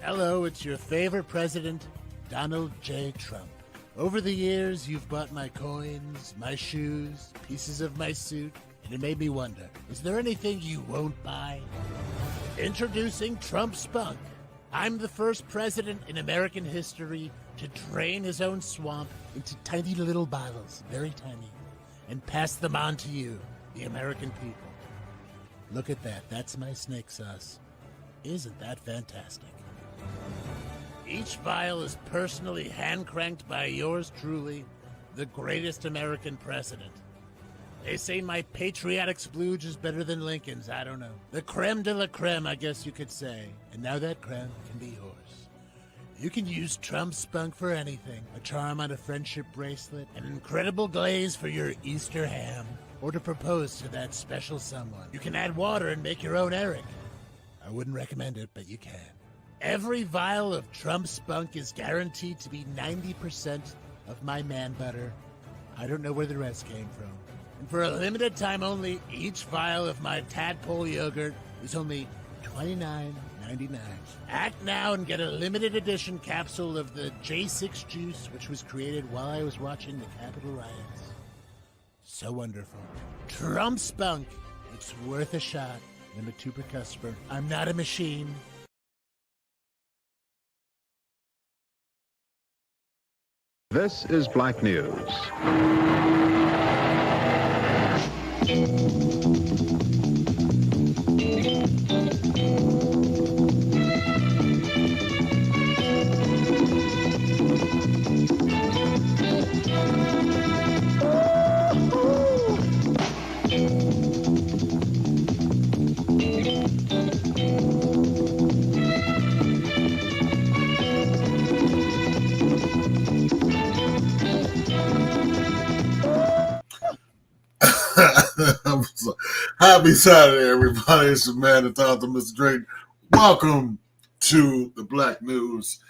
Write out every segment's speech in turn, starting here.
Hello, it's your favorite president, Donald J. Trump. Over the years, you've bought my coins, my shoes, pieces of my suit, and it made me wonder, is there anything you won't buy? Introducing Trump Spunk. I'm the first president in American history to drain his own swamp into tiny little bottles, very tiny, and pass them on to you, the American people. Look at that. That's my snake sauce. Isn't that fantastic? Each vial is personally hand-cranked by yours truly, the greatest American president. They say my patriotic splooge is better than Lincoln's. I don't know. The creme de la creme, I guess you could say. And now that creme can be yours. You can use Trump Spunk for anything. A charm on a friendship bracelet, an incredible glaze for your Easter ham, or to propose to that special someone. You can add water and make your own Eric. I wouldn't recommend it, but you can. Every vial of Trump Spunk is guaranteed to be 90% of my man butter. I don't know where the rest came from. And for a limited time only, each vial of my tadpole yogurt is only $29.99. Act now and get a limited edition capsule of the J6 juice, which was created while I was watching the Capitol riots. So wonderful. Trump Spunk. It's worth a shot. I'm a two percussive. I'm not a machine. This is Black News. Happy Saturday, everybody. It's your man, the Dr. Mr. Drake. Welcome to the Black News.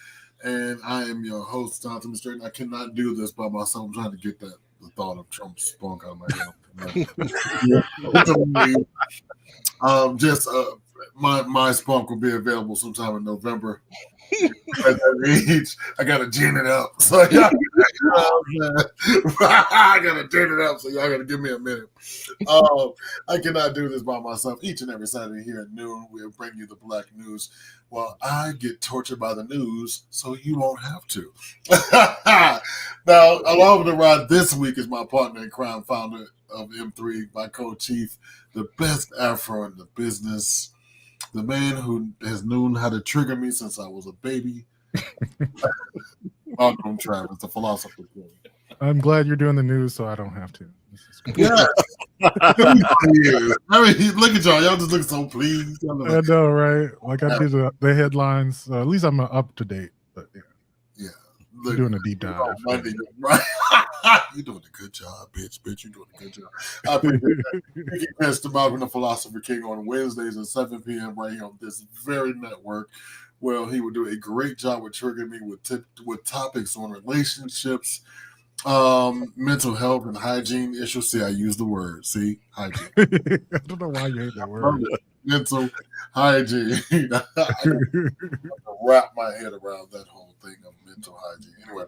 And I am your host, Dr. Mr. Drake. I cannot do this by myself. I'm trying to get the thought of Trump Spunk out of my head. My spunk will be available sometime in November. At that age, I gotta gin it up. So y'all, I gotta gin it up. So y'all gotta give me a minute. I cannot do this by myself. Each and every Saturday here at noon, we'll bring you the Black News. While I get tortured by the news, so you won't have to. Now, along the ride this week is my partner in crime, founder of M3, my co-chief, the best afro in the business. The man who has known how to trigger me since I was a baby. Welcome, Travis, the philosopher. I'm glad you're doing the news so I don't have to. Yeah. I mean, look at y'all. Y'all just look so pleased. I know, right? Like I do the headlines. At least I'm up to date. But yeah. Look, doing a deep dive. Right. You're doing a good job, bitch. You're doing a good job. I appreciate that. You can catch the Malcolm the Philosopher King on Wednesdays at 7 p.m. right here on this very network. Well, he would do a great job with triggering me with topics on relationships, mental health, and hygiene issues. See, I use the word. See, hygiene. I don't know why you hate that word. Mental hygiene. I wrap my head around that whole thing of mental hygiene. Anyway,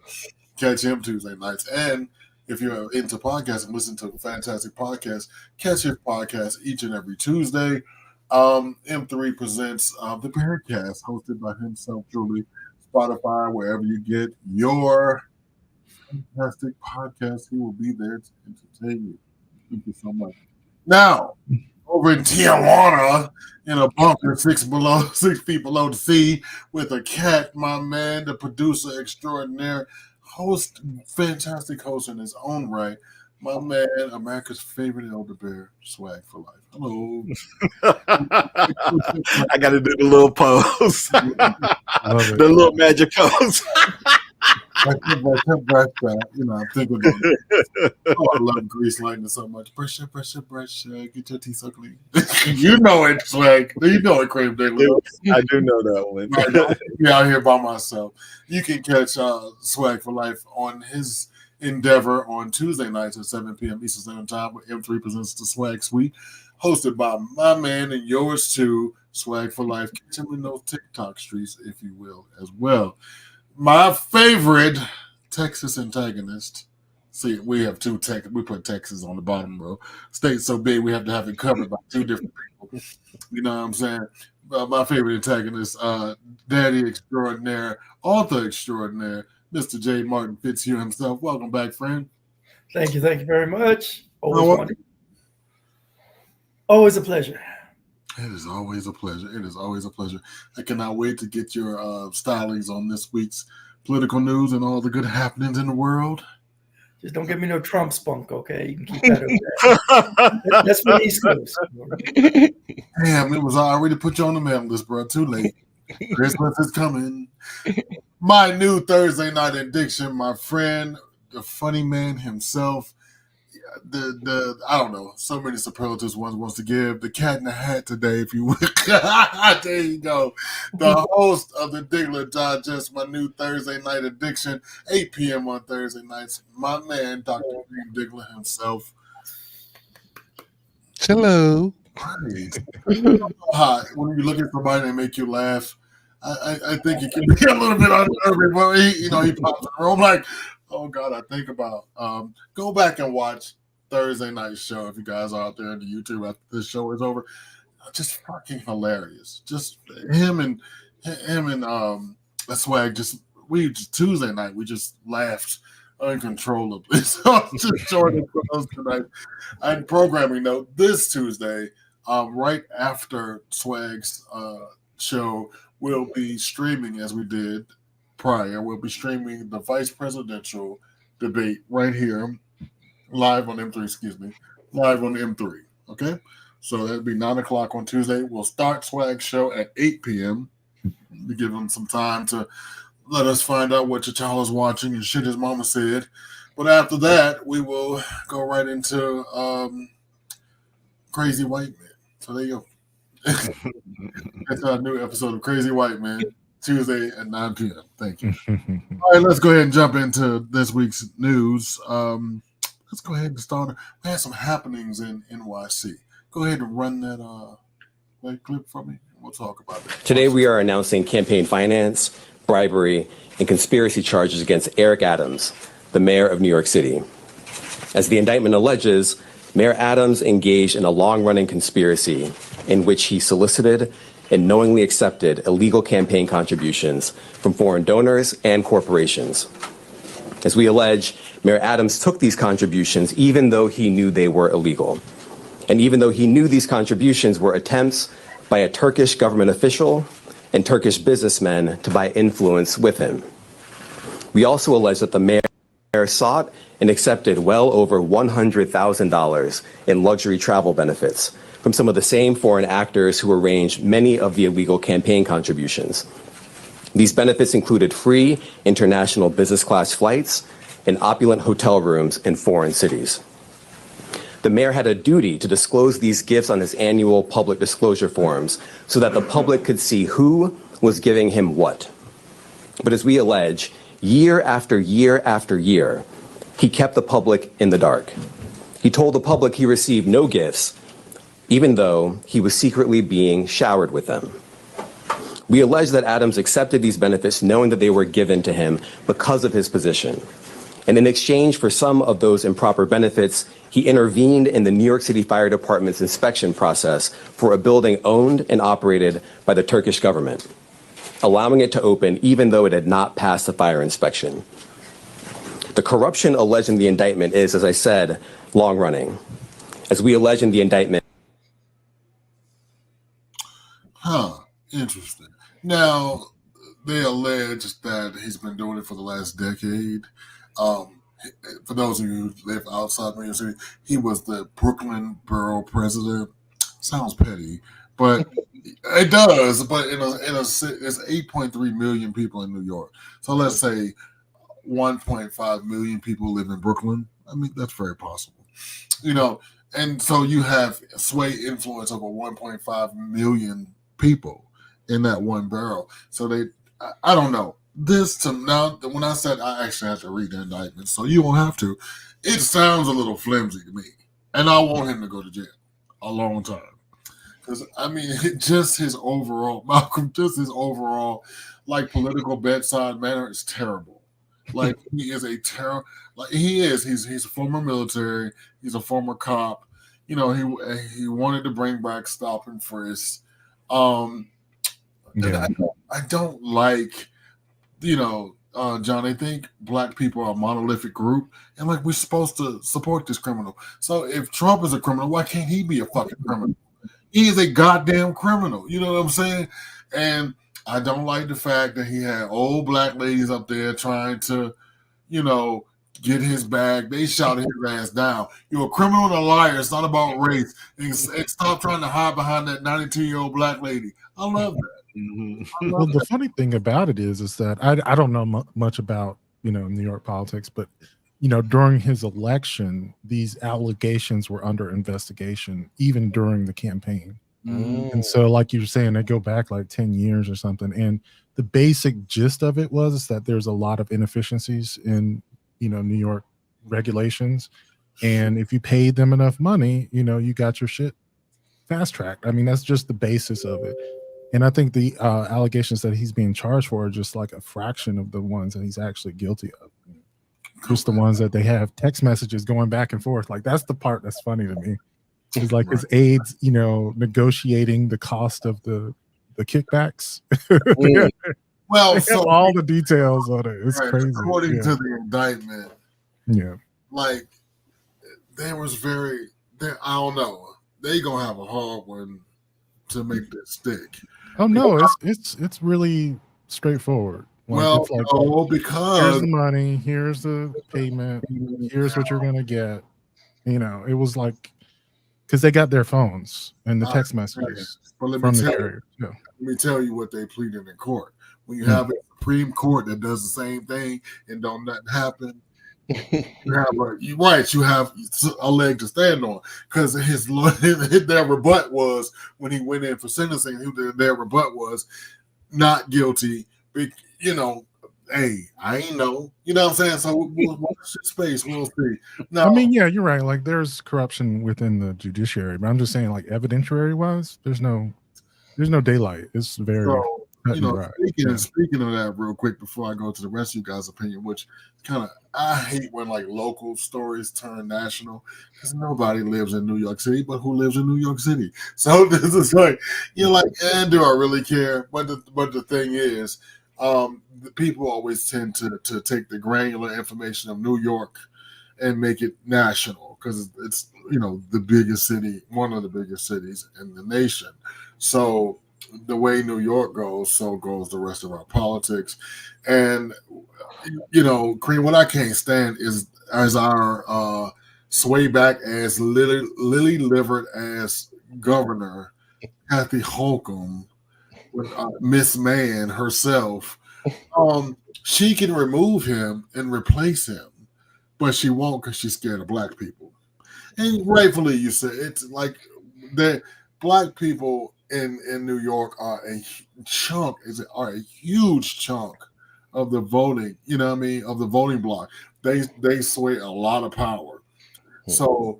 catch him Tuesday nights. And if you're into podcasts and listen to fantastic podcasts, catch his podcast each and every Tuesday. M3 presents the Bearcast, hosted by himself, truly. Spotify, wherever you get your fantastic podcast, he will be there to entertain you. Thank you so much. Now, over in Tijuana, in a bunker 6 feet below the sea, with a cat, my man, the producer extraordinaire, fantastic host in his own right, my man, America's favorite elder bear, Swag for Life. Hello. I got to do the little pose, the little magic pose. I'm thinking about it. Oh, I love Grease Lightning so much. Brush, get your teeth so clean. You know it, Swag. You know it, Cream Daily. I do know that one. Right, be out here by myself. You can catch Swag for Life on his endeavor on Tuesday nights at 7 p.m. Eastern Standard Time, where M3 presents the Swag Suite, hosted by my man and yours too, Swag for life. Catch him in those TikTok streets, if you will, as well. My favorite Texas antagonist. See, we have two we put Texas on the bottom, bro. State's so big, we have to have it covered by two different people. You know what I'm saying? My favorite antagonist, Daddy extraordinaire, author extraordinaire, Mr. J. Martin Fitzhugh himself. Welcome back, friend. Thank you very much. Always a pleasure. It is always a pleasure. It is always a pleasure. I cannot wait to get your stylings on this week's political news and all the good happenings in the world. Just don't give me no Trump spunk, okay? You can keep that over there. That's for the East Coast. Damn, it was already put you on the mail list, bro. Too late. Christmas is coming. My new Thursday night addiction, my friend, the funny man himself. The I don't know, so many superlatives one wants to give. The cat in the hat today, if you will. There you go. The host of the Diggler Digest, my new Thursday night addiction, 8 p.m. on Thursday nights. My man, Dr. Green Diggler himself. Hello. Right. When you look at somebody and make you laugh, I think it can be a little bit unnerving, but he pops in the room like, oh God, I think about. Go back and watch Thursday night show if you guys are out there on the YouTube after this show is over. Just fucking hilarious. Just him and Swag. Tuesday night we just laughed uncontrollably. So I'm just joining for those tonight. And programming note: this Tuesday, right after Swag's show, we'll be streaming as we did prior. We'll be streaming the vice presidential debate right here, live on M3. Live on M3. Okay, so that'll be 9:00 on Tuesday. We'll start Swag's show at 8 p.m. to give him some time to let us find out what T'Challa's watching and shit his mama said. But after that, we will go right into Crazy White Man. So there you go. That's our new episode of Crazy White Man, Tuesday at 9 p.m. Thank you. All right, let's go ahead and jump into this week's news. Let's go ahead and start. We had some happenings in NYC. Go ahead and run that clip for me. We'll talk about that. Today we are announcing campaign finance, bribery, and conspiracy charges against Eric Adams, the mayor of New York City. As the indictment alleges, Mayor Adams engaged in a long-running conspiracy in which he solicited and knowingly accepted illegal campaign contributions from foreign donors and corporations. As we allege, Mayor Adams took these contributions even though he knew they were illegal, and even though he knew these contributions were attempts by a Turkish government official and Turkish businessmen to buy influence with him. We also allege that the mayor sought and accepted well over $100,000 in luxury travel benefits from some of the same foreign actors who arranged many of the illegal campaign contributions. These benefits included free international business class flights and opulent hotel rooms in foreign cities. The mayor had a duty to disclose these gifts on his annual public disclosure forms so that the public could see who was giving him what. But as we allege, year after year after year, he kept the public in the dark. He told the public he received no gifts, even though he was secretly being showered with them. We allege that Adams accepted these benefits knowing that they were given to him because of his position. And in exchange for some of those improper benefits, he intervened in the New York City Fire Department's inspection process for a building owned and operated by the Turkish government, allowing it to open even though it had not passed the fire inspection. The corruption alleged in the indictment is, as I said, long-running. As we allege in the indictment. Interesting. Now, they allege that he's been doing it for the last decade. For those of you who live outside New York City, he was the Brooklyn borough president. Sounds petty, but it does. But there's 8.3 million people in New York. So let's say 1.5 million people live in Brooklyn. I mean, that's very possible. And so you have sway influence over 1.5 million people in that one borough. So I don't know. Now, when I said I actually have to read the indictment, so you won't have to, it sounds a little flimsy to me. And I want him to go to jail a long time. Because I mean, just his overall Malcolm, just his overall like political bedside manner is terrible. Like he is a terror. Like he is. He's a former military. He's a former cop. You know, he wanted to bring back stop and frisk. And Yeah. I don't like, you know, John. I think black people are a monolithic group, and like we're supposed to support this criminal. So if Trump is a criminal, why can't he be a fucking criminal? He is a goddamn criminal. You know what I'm saying? And I don't like the fact that he had old black ladies up there trying to, you know, get his bag. They shouted his ass down. You're a criminal and a liar. It's not about race. And stop trying to hide behind that 92-year-old black lady. I love that. Well, the funny thing about it is that I don't know much about, you know, New York politics, but you know, during his election, these allegations were under investigation, even during the campaign. And so, like you were saying, they go back like 10 years or something. And the basic gist of it was that there's a lot of inefficiencies in, you know, New York regulations. And if you paid them enough money, you know, you got your shit fast tracked. I mean, that's just the basis of it. And I think the allegations that he's being charged for are just like a fraction of the ones that he's actually guilty of. Just the ones that they have text messages going back and forth. Like that's the part that's funny to me. It's like his aides, you know, negotiating the cost of the kickbacks. Well, so all the details on it. It's crazy. According to the indictment, like there was I don't know. They gonna have a hard one to make this stick. Oh no, it's really straightforward. Like, well, like, because here's the money, here's the payment, here's what you're gonna get. You know, it was like because they got their phones and the text messages from the carrier. Let me tell you what they pleaded in court. When you have a Supreme Court that does the same thing and don't nothing happen, you have a leg to stand on. Because their rebut was when he went in for sentencing, their rebut was not guilty. You know, hey, I ain't know. You know what I'm saying? So we'll watch this space. We'll see. Now, I mean, yeah, you're right. Like, there's corruption within the judiciary, but I'm just saying, like, evidentiary wise, there's no daylight. It's very. So, you know, speaking of that, real quick before I go to the rest of you guys' opinion, which kind of I hate when like local stories turn national because nobody lives in New York City, but who lives in New York City? So this is like you're like, and do I really care? But the thing is, the people always tend to take the granular information of New York and make it national because it's, you know, the biggest city, one of the biggest cities in the nation. So the way New York goes, so goes the rest of our politics. And, you know, Cream, what I can't stand is as our sway back as lily-livered as governor, Kathy Holcomb, with Miss Man herself, she can remove him and replace him, but she won't because she's scared of black people. And rightfully, you say it's like that black people in New York are a huge chunk of the voting, you know what I mean, of the voting bloc. They sway a lot of power. So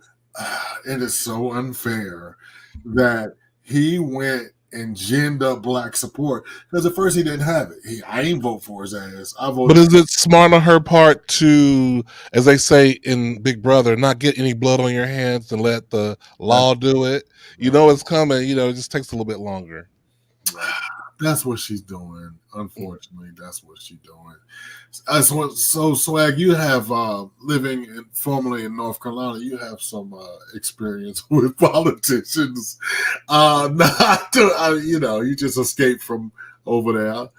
it is so unfair that he went and ginned up black support because at first he didn't have it. I ain't vote for his ass. I voted. But is it smart on her part to, as they say in Big Brother, not get any blood on your hands and let the law do it? You know it's coming. You know, it just takes a little bit longer. That's what she's doing. Unfortunately, that's what she's doing. So Swag, you have living formerly in North Carolina. You have some experience with politicians. You know, you just escaped from over there.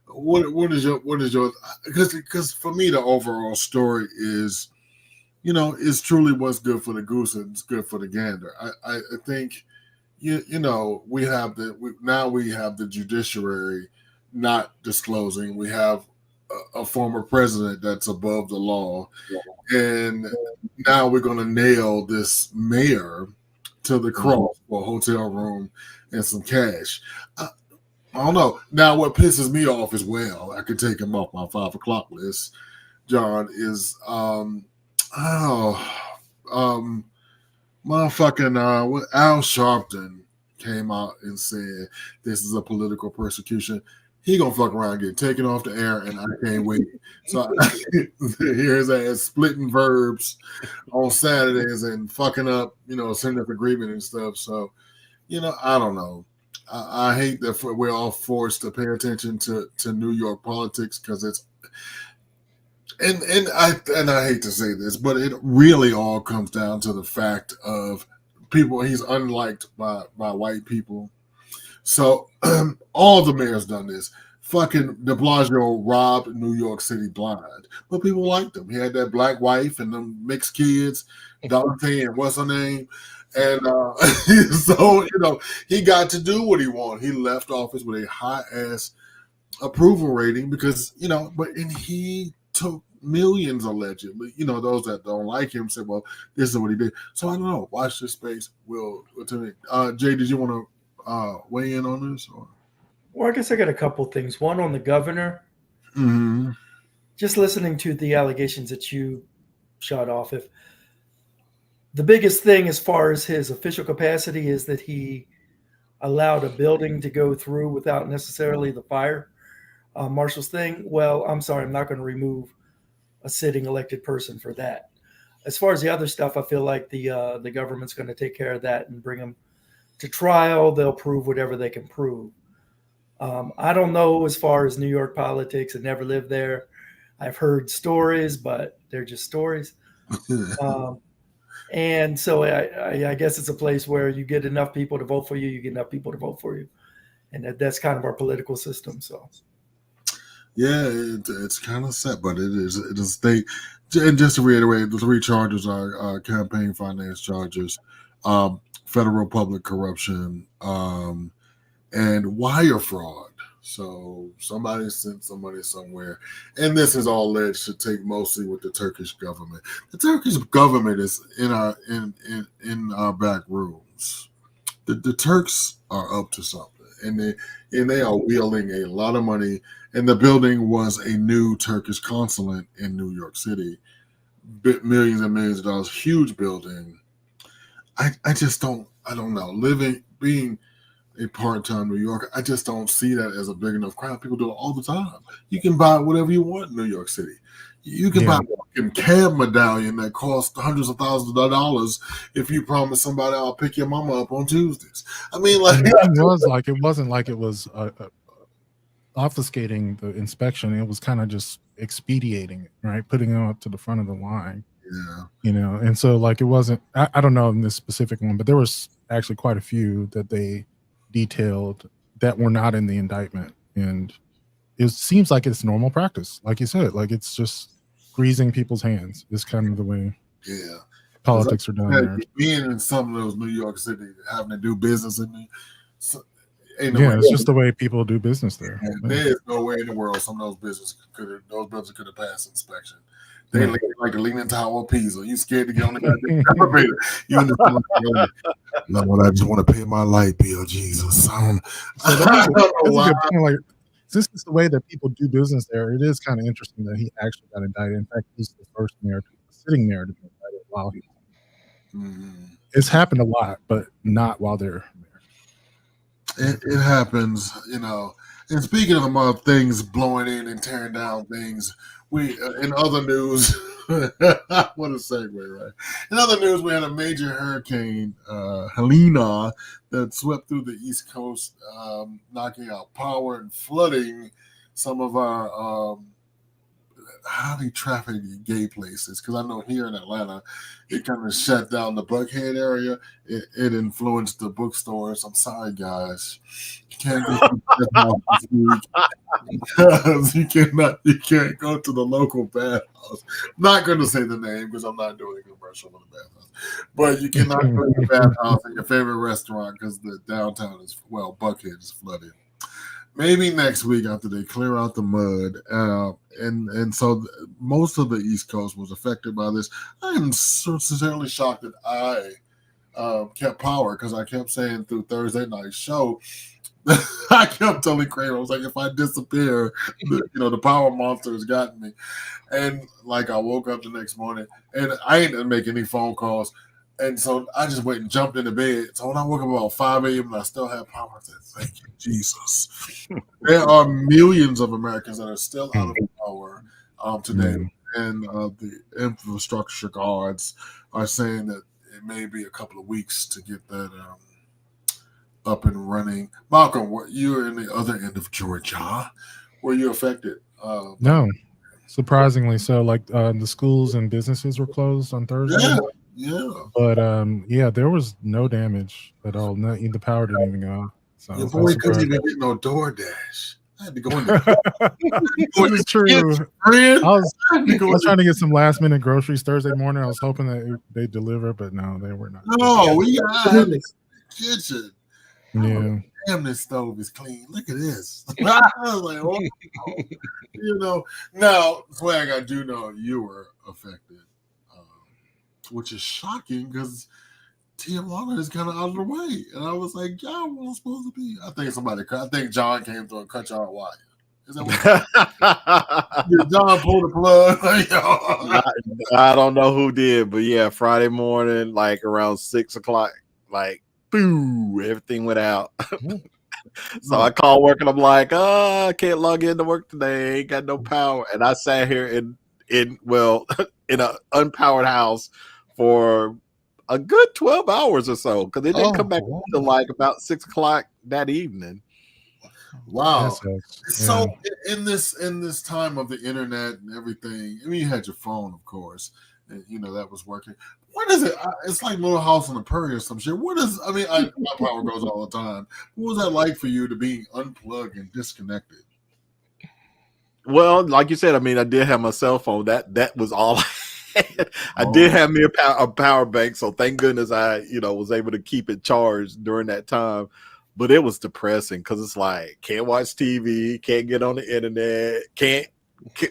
What is your because for me the overall story is, you know, is truly what's good for the goose and it's good for the gander. I think. You know, we have the judiciary not disclosing. We have a former president that's above the law, and now we're going to nail this mayor to the cross for a hotel room and some cash. I don't know. Now, what pisses me off as well, I could take him off my 5 o'clock list, John, is motherfucking Al Sharpton came out and said this is a political persecution, he gonna fuck around and get taken off the air, and I can't wait. So here's ass splitting verbs on Saturdays and fucking up, sending up agreement and stuff. So, I don't know. I hate that we're all forced to pay attention to New York politics because it's and I hate to say this, but it really all comes down to the fact of people. He's unliked by white people. So all the mayors done this. Fucking De Blasio robbed New York City blind, but people liked him. He had that black wife and them mixed kids, Dante and what's her name, and so he got to do what he wanted. He left office with a high ass approval rating because and he took millions allegedly. Those that don't like him said, "Well, this is what he did." So I don't know. Watch this space. Jay, did you want to weigh in on this? Or? Well, I guess I got a couple things. One on the governor. Mm-hmm. Just listening to the allegations that you shot off. If the biggest thing as far as his official capacity is that he allowed a building to go through without necessarily the fire marshal's thing. Well, I'm sorry, I'm not going to remove a sitting elected person for that. As far as the other stuff, I feel like the government's going to take care of that and bring them to trial. They'll prove whatever they can prove. I don't know as far as New York politics. I never lived there. I've heard stories, but they're just stories. And so I guess it's a place where you get enough people to vote for you, you get enough people to vote for you. And that's kind of our political system. So, yeah, it's kind of set, but it is state. And just to reiterate, the three charges are campaign finance charges, federal public corruption, and wire fraud. So somebody sent somebody somewhere, and this is all alleged to take mostly with the Turkish government. The Turkish government is in our back rooms. The Turks are up to something, and they are wielding a lot of money. And the building was a new Turkish consulate in New York City, millions and millions of dollars, huge building. I don't know. Being a part-time New Yorker, I just don't see that as a big enough crowd. People do it all the time. You can buy whatever you want in New York City. You can buy a fucking cab medallion that costs hundreds of thousands of dollars if you promise somebody I'll pick your mama up on Tuesdays. I mean, like it wasn't like it was obfuscating the inspection. It was kind of just expediting it, right? Putting them up to the front of the line. Yeah. And so like it wasn't. I don't know in this specific one, but there was actually quite a few that they detailed that were not in the indictment, and it seems like it's normal practice, like you said, like it's just greasing people's hands is kind of the way politics are done there. Being in some of those New York City, having to do business in me, it's just the way people do business there. There is no way in the world some of those businesses could have passed inspection. They like the Leaning Tower of Pisa. You scared to get on the elevator. You understand? Lord, I just want to pay my light bill, Jesus. That's a good point. Like, this is the way that people do business there. It is kind of interesting that he actually got indicted. In fact, he's the first mayor sitting there to be indicted while he. It's happened a lot, but not while they're there. It happens, And speaking of things blowing in and tearing down things, we in other news, what a segue, right? In other news, we had a major hurricane, Helena, that swept through the East Coast, knocking out power and flooding some of our highly trafficked gay places. Because I know here in Atlanta, it kind of shut down the Buckhead area. It influenced the bookstores. I'm sorry, guys. You can't go this week because you can't go to the local bathhouse. I'm not going to say the name because I'm not doing a commercial for the bathhouse. But you cannot go to the bathhouse in your favorite restaurant because the downtown Buckhead is flooded. Maybe next week after they clear out the mud. And so most of the East Coast was affected by this. I am sincerely shocked that I kept power because I kept saying through Thursday night's show, I kept telling Kramer, I was like, if I disappear, the power monster has gotten me. And like I woke up the next morning and I didn't make any phone calls. And so I just went and jumped into bed. So when I woke up about 5 a.m. and I still had power, I said, thank you, Jesus. There are millions of Americans that are still out of power today. And the infrastructure guards are saying that it may be a couple of weeks to get that up and running. Malcolm, you're in the other end of Georgia. Were you affected? No, surprisingly so. Like the schools and businesses were closed on Thursday. Yeah. But yeah, there was no damage at all. The power didn't even go out. So Your boy couldn't even get no DoorDash. I had to go in there. This is true. I was trying to get some last minute groceries Thursday morning. I was hoping that they deliver, but no, they were not. No, we got the kitchen. Yeah. Damn, this stove is clean. Look at this. I was like, oh, you know. Now, Swag, I do know you were affected, which is shocking because Tijuana is kind of out of the way, and I was like, y'all weren't supposed to be. I think John came through and cut y'all wire. Is that what did John pull the plug? I don't know who did, but yeah, Friday morning, like around 6 o'clock, like boo, everything went out. So I called work and I'm like, I can't log into work today. Ain't got no power. And I sat here in an unpowered house for a good 12 hours or so because it didn't come back until like about 6 o'clock that evening. Wow. So in this time of the internet and everything, I mean, you had your phone, of course, and that was working. What is it? It's like Little House on the Prairie or some shit. My power goes all the time. What was that like for you to be unplugged and disconnected? Well, like you said, I mean, I did have my cell phone. That was all I had. I did have me a power bank, so thank goodness I, was able to keep it charged during that time. But it was depressing because it's like can't watch TV, can't get on the internet,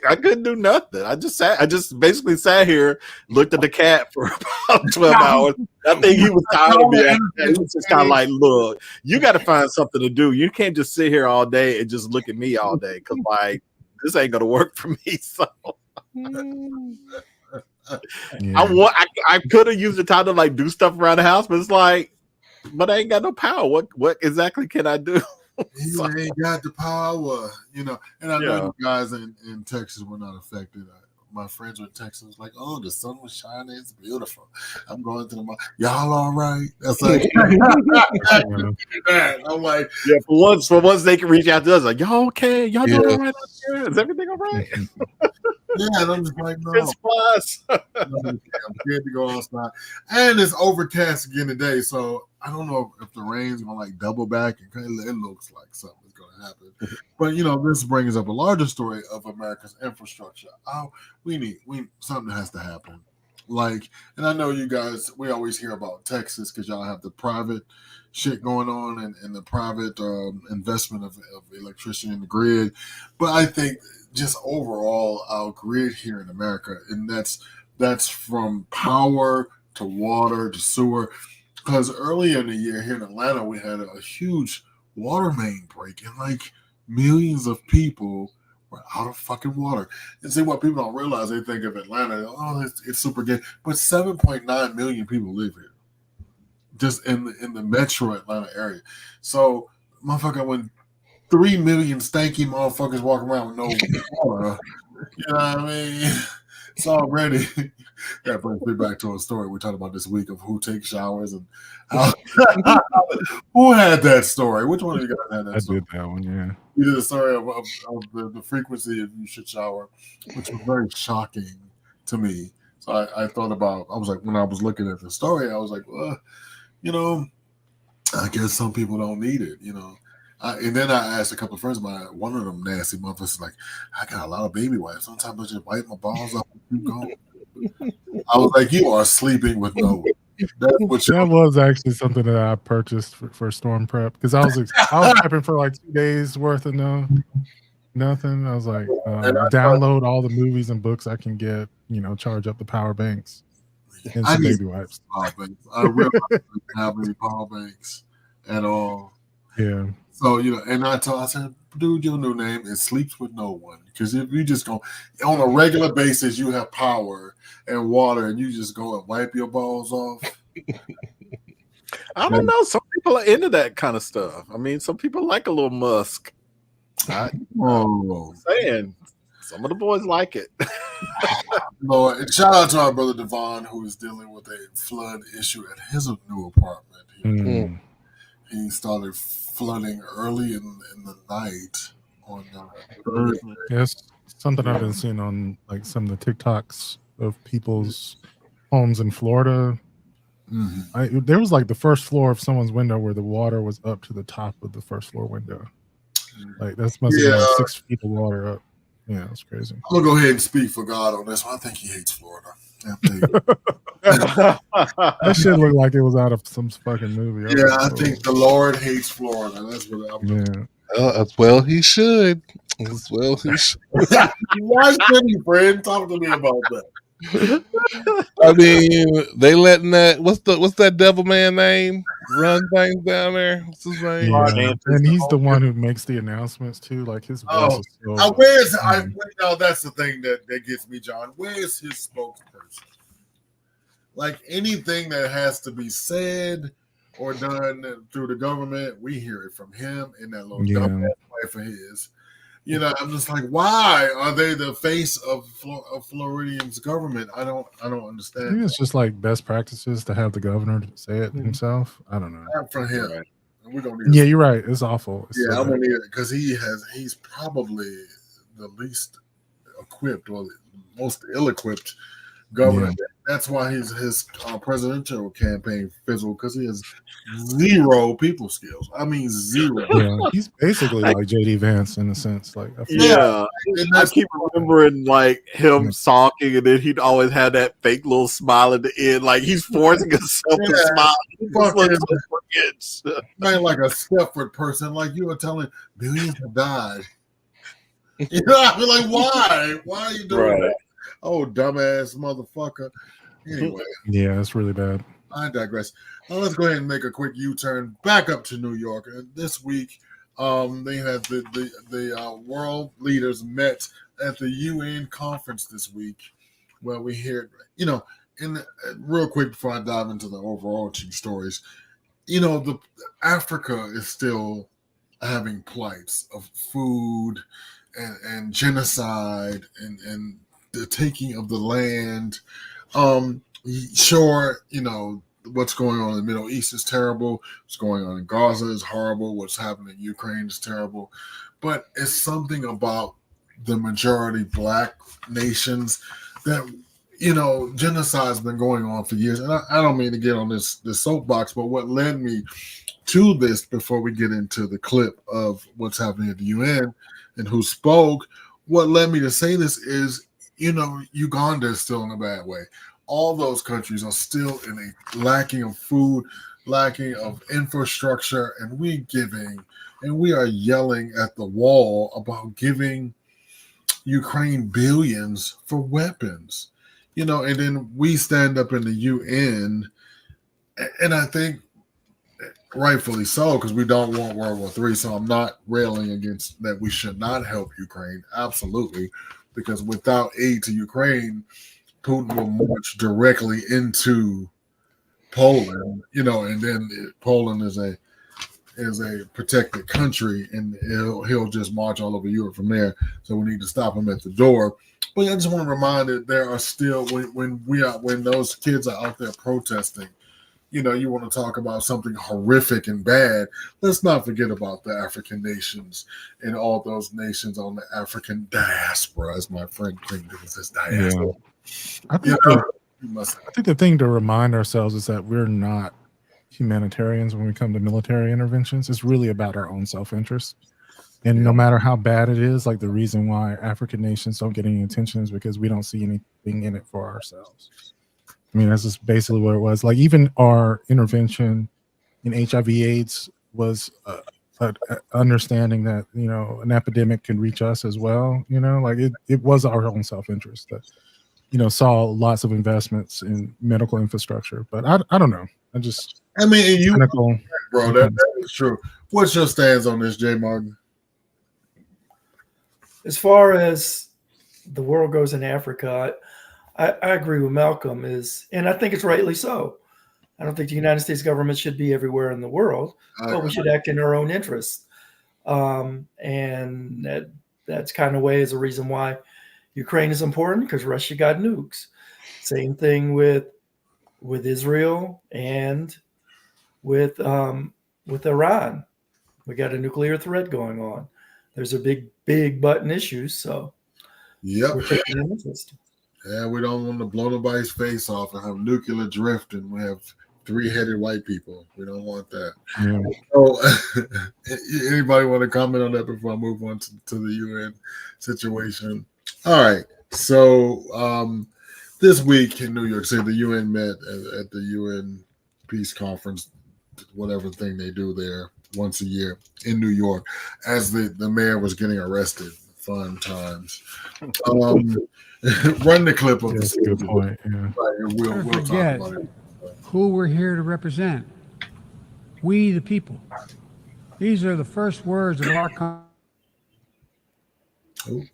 I couldn't do nothing. I just basically sat here, looked at the cat for about 12 hours. I think he was tired of me. He was just kind of like, look, you got to find something to do. You can't just sit here all day and just look at me all day because like this ain't gonna work for me. So I could have used the time to like do stuff around the house, but it's like, but I ain't got no power. What exactly can I do? You ain't got the power, And I know you guys in Texas were not affected. My friends were in Texas was like, "Oh, the sun was shining. It's beautiful. I'm going to the mall. Y'all all right?" That's like, I'm like, yeah. For once, they can reach out to us like, "Y'all okay? Y'all doing all right out there? Is everything all right?" Yeah, and I'm just like, no. It's plus. I'm scared to go outside. And it's overcast again today, so I don't know if the rain's gonna like double back, and it looks like something's gonna happen. But this brings up a larger story of America's infrastructure. Something has to happen. Like, and I know you guys, we always hear about Texas because y'all have the private shit going on and the private investment of electricity in the grid. But I think just overall our grid here in America, and that's from power to water to sewer. Because earlier in the year here in Atlanta, we had a huge water main break, and like millions of people were out of fucking water. And see, what people don't realize, they think of Atlanta, it's super gay, but 7.9 million people live here, just in the metro Atlanta area. So, motherfucker, when 3 million stanky motherfuckers walking around with no water, you know what I mean? It's already that brings me back to a story we talked about this week of who takes showers and how who had that story? Which one of you guys had that story? I did that one, yeah. You did a story of the frequency of you should shower, which was very shocking to me. So I thought about, I was like, when I was looking at the story, I was like, well, I guess some people don't need it, and then I asked a couple of friends of mine, one of them nasty motherfuckers like, I got a lot of baby wipes. Sometimes I just wipe my balls off and keep going. I was like, you are sleeping with no one. That was actually something that I purchased for storm prep because I was prepping for like 2 days worth of nothing. I was like, download all the movies and books I can get, charge up the power banks and some baby wipes. I really don't have any power banks at all. Yeah. So, and I said, dude, your new name is Sleeps with No One. Because if you just go on a regular basis, you have power and water, and you just go and wipe your balls off. I don't know. Some people are into that kind of stuff. I mean, some people like a little musk. Oh, Saying some of the boys like it. Lord, and shout out to our brother Devon, who is dealing with a flood issue at his new apartment. Mm. He started flooding early in the night on Thursday. Yes, something I've been seeing on like some of the TikToks of people's homes in Florida. There was like the first floor of someone's window where the water was up to the top of the first floor window. Like that's must have been like 6 feet of water up. Yeah, it's crazy. I'm gonna go ahead and speak for God on this one. I think he hates Florida. That shit looked like it was out of some fucking movie. Yeah, I think the Lord hates Florida. That's what I'm. Yeah. As well he should. As well he should. Why should he, friend? Talk to me about that. I mean, they letting that what's that devil man name run things down there? What's his name? Yeah. And he's the one who makes the announcements too. Like his voice is so. Where's now? That's the thing that gets me, John. Where is his spokesperson? Like anything that has to be said or done through the government, we hear it from him in that little dumbass wife of his. You know, I'm just like, why are they the face of Floridian's government? I don't understand. I think it's just like best practices to have the governor say it himself. I don't know. Not for him. Right. We don't need you're right. It's awful. It's I'm gonna need it because he's probably the least equipped or the most ill-equipped governor. Yeah. That's why his presidential campaign fizzled because he has zero people skills. I mean, zero. Yeah, he's basically like JD Vance in a sense. Like, I keep remembering like him talking, and then he'd always have that fake little smile at the end, like he's forcing himself to smile. Man, like a Stepford person, like you were telling, billions have died. You know, I mean, like, why? Why are you doing that? Oh, dumbass motherfucker. Anyway. Yeah, it's really bad. I digress. Let's go ahead and make a quick U-turn back up to New York. This week, they had the world leaders met at the UN conference this week, where we hear, real quick before I dive into the overarching stories, the Africa is still having plights of food and genocide and the taking of the land. Sure, what's going on in the Middle East is terrible. What's going on in Gaza is horrible. What's happening in Ukraine is terrible. But it's something about the majority Black nations that, genocide's been going on for years. And I don't mean to get on this soapbox, but what led me to this before we get into the clip of what's happening at the UN and who spoke, what led me to say this is, Uganda is still in a bad way. All those countries are still in a lacking of food, lacking of infrastructure, and we are yelling at the wall about giving Ukraine billions for weapons, and then we stand up in the UN, and I think rightfully so, because we don't want World War III. So I'm not railing against that. We should not help Ukraine, absolutely, because without aid to Ukraine, Putin will march directly into Poland, and then Poland is a protected country, and he'll just march all over Europe from there. So we need to stop him at the door. But I just want to remind that there are still when those kids are out there protesting, you want to talk about something horrific and bad. Let's not forget about the African nations and all those nations on the African diaspora, as my friend Kingdom says, diaspora. Yeah. I think the thing to remind ourselves is that we're not humanitarians when we come to military interventions. It's really about our own self-interest. And no matter how bad it is, like the reason why African nations don't get any attention is because we don't see anything in it for ourselves. I mean, that's just basically what it was. Like even our intervention in HIV/AIDS was understanding that, an epidemic can reach us as well. Like it was our own self-interest that, saw lots of investments in medical infrastructure. But I don't know. Cynical. Bro, that is true. What's your stance on this, J. Martin? As far as the world goes in Africa, I agree with Malcolm, and I think it's rightly so. I don't think the United States government should be everywhere in the world, but we should act in our own interests. And that's kind of way is a reason why Ukraine is important, because Russia got nukes. Same thing with Israel and with Iran. We got a nuclear threat going on. There's a big button issues. So Yep. we're taking an interest. Yeah, we don't want to blow nobody's face off and have nuclear drift, and we have three-headed white people. We don't want that. Yeah. So, anybody want to comment on that before I move on to the UN situation? All right. So this week in New York City, the UN met at the UN Peace Conference, whatever thing they do there once a year in New York, as the mayor was getting arrested. Fun times. Run the clip of That's a good point. Yeah. Right, and we'll talk about it. Who we're here to represent. We the people. These are the first words of our Ooh.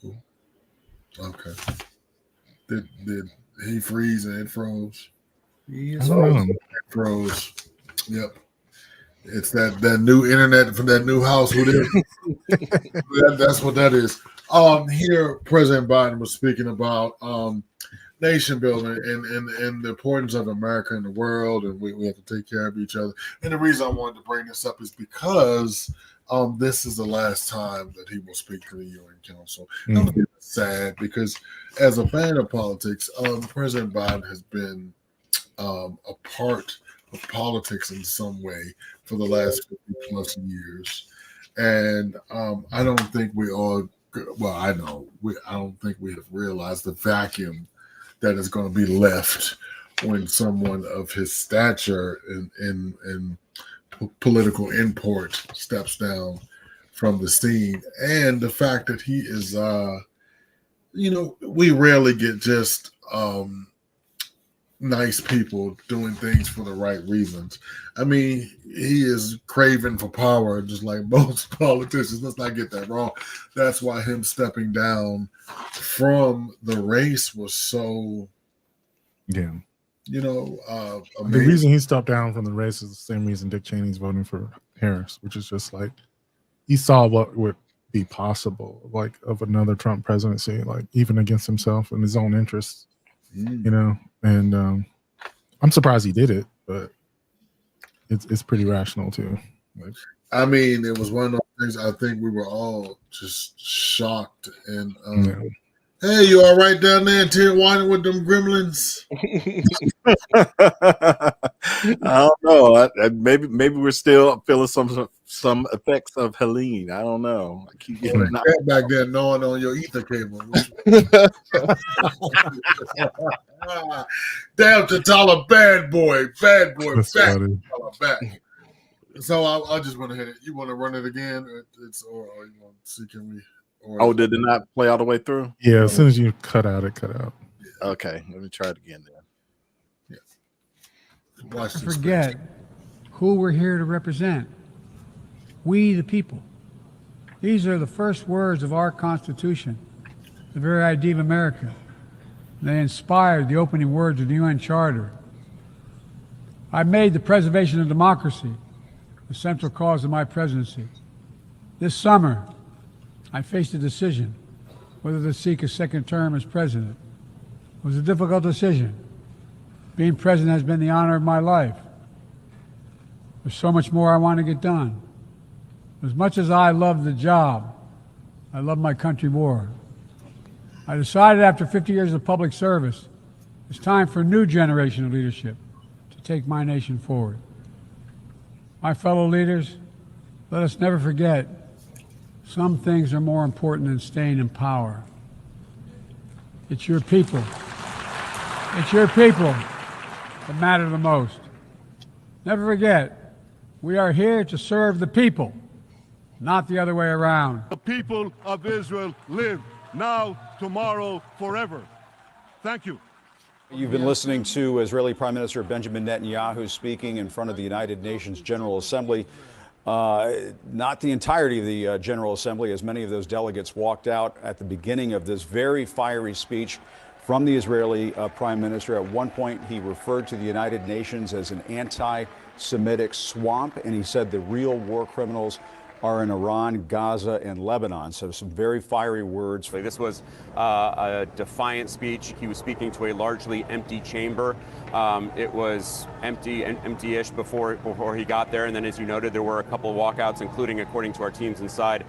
Okay. Did he freeze and it froze? I don't know. It froze. Yep. It's that new internet from that new house. Who did? That's what that is. Here President Biden was speaking about nation building and the importance of America in the world, and we have to take care of each other. And the reason I wanted to bring this up is because this is the last time that he will speak to the UN Council. I'm sad because as a fan of politics, President Biden has been a part of politics in some way for the last 50 plus years. And I don't think we all, well, I don't think we have realized the vacuum that is going to be left when someone of his stature and political import steps down from the scene. And the fact that he is, we rarely get just nice people doing things for the right reasons. I mean, he is craving for power, just like most politicians. Let's not get that wrong. That's why him stepping down from the race was so, Yeah. amazing. The reason he stepped down from the race is the same reason Dick Cheney's voting for Harris, which is just like he saw what would be possible, like of another Trump presidency, like even against himself and his own interests, And I'm surprised he did it, but it's pretty rational too. Like, I mean, it was one of those things. I think we were all just shocked and. Hey, you all right down there in Tijuana with them gremlins? I don't know. Maybe we're still feeling some effects of Helene. I don't know. I keep getting back there gnawing on your ether cable. Down to Tyler, bad boy, back. Back. So I just want to hit it. You want to run it again? Or you want to see? Can we? Did it not play all the way through? Yeah, as soon as you cut out, it cut out. Okay, let me try it again then. Yeah. Watch this. Forget who we're here to represent. We the people. These are the first words of our Constitution, the very idea of America. They inspired the opening words of the UN Charter. I made the preservation of democracy the central cause of my presidency. This summer, I faced a decision whether to seek a second term as president. It was a difficult decision. Being president has been the honor of my life. There's so much more I want to get done. As much as I love the job, I love my country more. I decided after 50 years of public service, it's time for a new generation of leadership to take my nation forward. My fellow leaders, let us never forget some things are more important than staying in power. It's your people. It's your people that matter the most. Never forget, we are here to serve the people, not the other way around. The people of Israel live now, tomorrow, forever. Thank you. You've been listening to Israeli Prime Minister Benjamin Netanyahu speaking in front of the United Nations General Assembly. Not the entirety of the General Assembly, as many of those delegates walked out at the beginning of this very fiery speech. from the Israeli prime minister. At one point, he referred to the United Nations as an anti-Semitic swamp, and he said the real war criminals are in Iran, Gaza, and Lebanon. So some very fiery words. This was a defiant speech. He was speaking to a largely empty chamber. It was empty-ish before he got there. And then, as you noted, there were a couple of walkouts, including, according to our teams inside,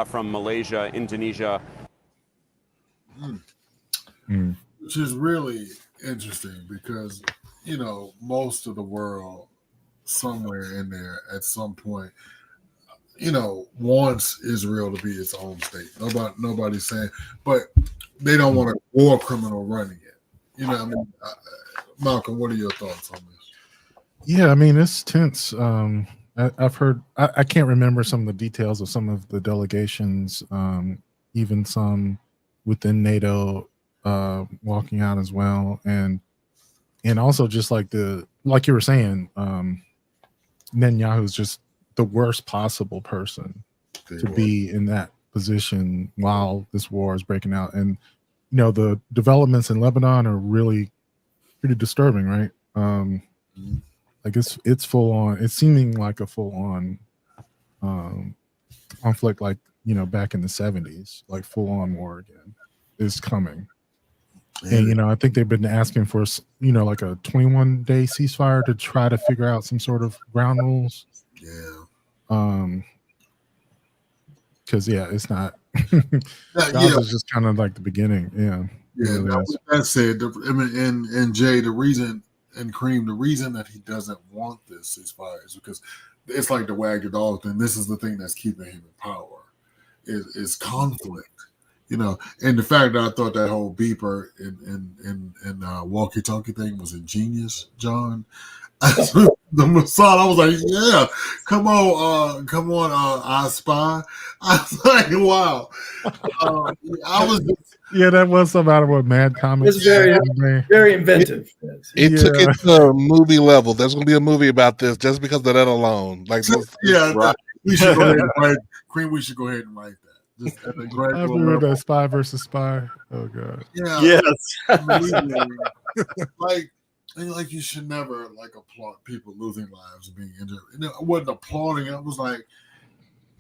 from Malaysia, Indonesia. Which is really interesting because, you know, most of the world somewhere in there at some point, you know, wants Israel to be its own state. Nobody's saying, but they don't want a war criminal running it. You know what I mean? Malcolm, what are your thoughts on this? Yeah, I mean, it's tense. I've heard, I can't remember some of the details of some of the delegations, even some within NATO walking out as well. And also just like you were saying, Netanyahu's just the worst possible person to be in that position while this war is breaking out. And, you know, the developments in Lebanon are really pretty disturbing, right? Like it's full on, it's seeming like a full on conflict, like, you know, back in the 70s, like full on war again is coming. And, you know, I think they've been asking for, you know, like a 21-day ceasefire to try to figure out some sort of ground rules. Because it's not. Gaza's just kind of like the beginning. Yeah. With that said, I mean, and Jay, the reason, and Kareem, the reason that he doesn't want this ceasefire is because it's like the wag your dog thing. This is the thing that's keeping him in power, is conflict. You know, and the fact that I thought that whole beeper and walkie-talkie thing was ingenious, John. The Mossad, I was like, yeah, come on, I spy. I was like, wow. I was just, that was somebody with mad comments. It's very inventive. It took it to a movie level. There's going to be a movie about this just because of that alone. Like, right. We should go ahead and write. Cream, we should go ahead and write that. Just at the I remember that Spy versus Spy. Oh God. Yeah. Yes. like you should never like applaud people losing lives and being injured. You know, I wasn't applauding. I was like,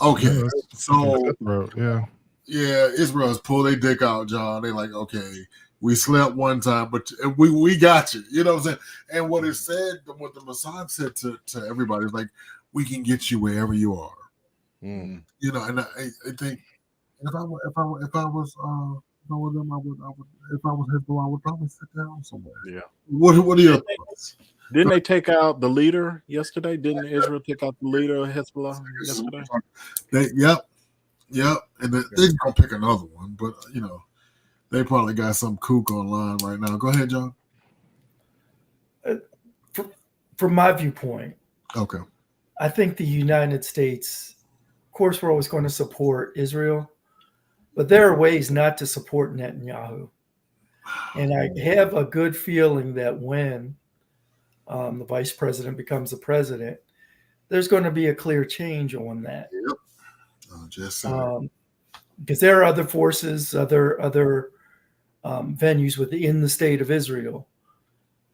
okay, so Israel's pull their dick out, John. They like, okay, we slept one time, but we got you. You know what I'm saying? And what it said, what the Mossad said to everybody is like, we can get you wherever you are. You know, and I think if I was them, I would if I was Hezbollah, I would probably sit down somewhere. Yeah. What are your thoughts? Didn't they take out the leader yesterday? Didn't Israel take out the leader of Hezbollah yesterday? Yep. And they're gonna pick another one, but you know, they probably got some kook online right now. Go ahead, John. From my viewpoint, okay, I think the United States, of course, we're always going to support Israel, but there are ways not to support Netanyahu. And I have a good feeling that when the vice president becomes the president, there's going to be a clear change on that. Yep. Because there are other forces, other venues within the state of Israel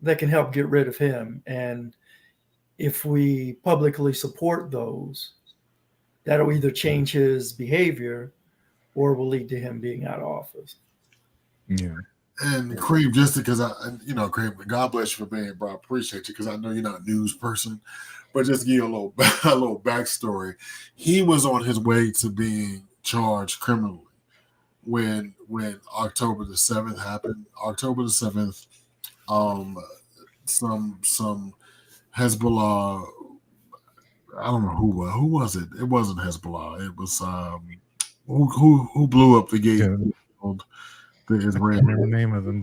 that can help get rid of him. And if we publicly support those, that'll either change his behavior or will lead to him being out of office. Yeah. And Kareem, just because Kareem, God bless you for being, bro. I appreciate you because I know you're not a news person, but just to give you a little backstory. He was on his way to being charged criminally when October the 7th happened. October the 7th, some Hezbollah. I don't know who was it. It wasn't Hezbollah. It was who blew up the gate. Yeah. The I can't remember the name of them.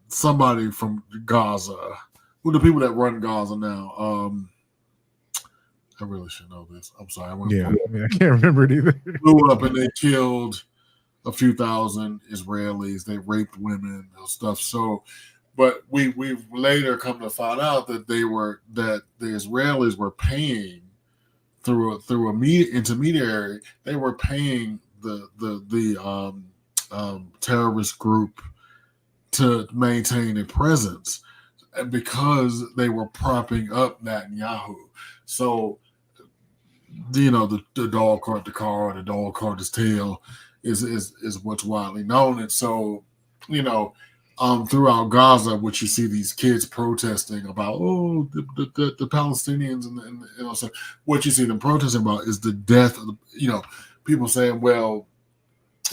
Somebody from Gaza. Who the people that run Gaza now? I really should know this. I'm sorry. I can't remember it either. Blew up and they killed a few thousand Israelis. They raped women and stuff. So, but we've later come to find out that the Israelis were paying through a intermediary. They were paying the terrorist group to maintain a presence, and because they were propping up Netanyahu. So, the dog caught the car, or the dog caught his tail, is what's widely known. And so, throughout Gaza, what you see these kids protesting about, the Palestinians, and so what you see them protesting about is the death of people saying, well,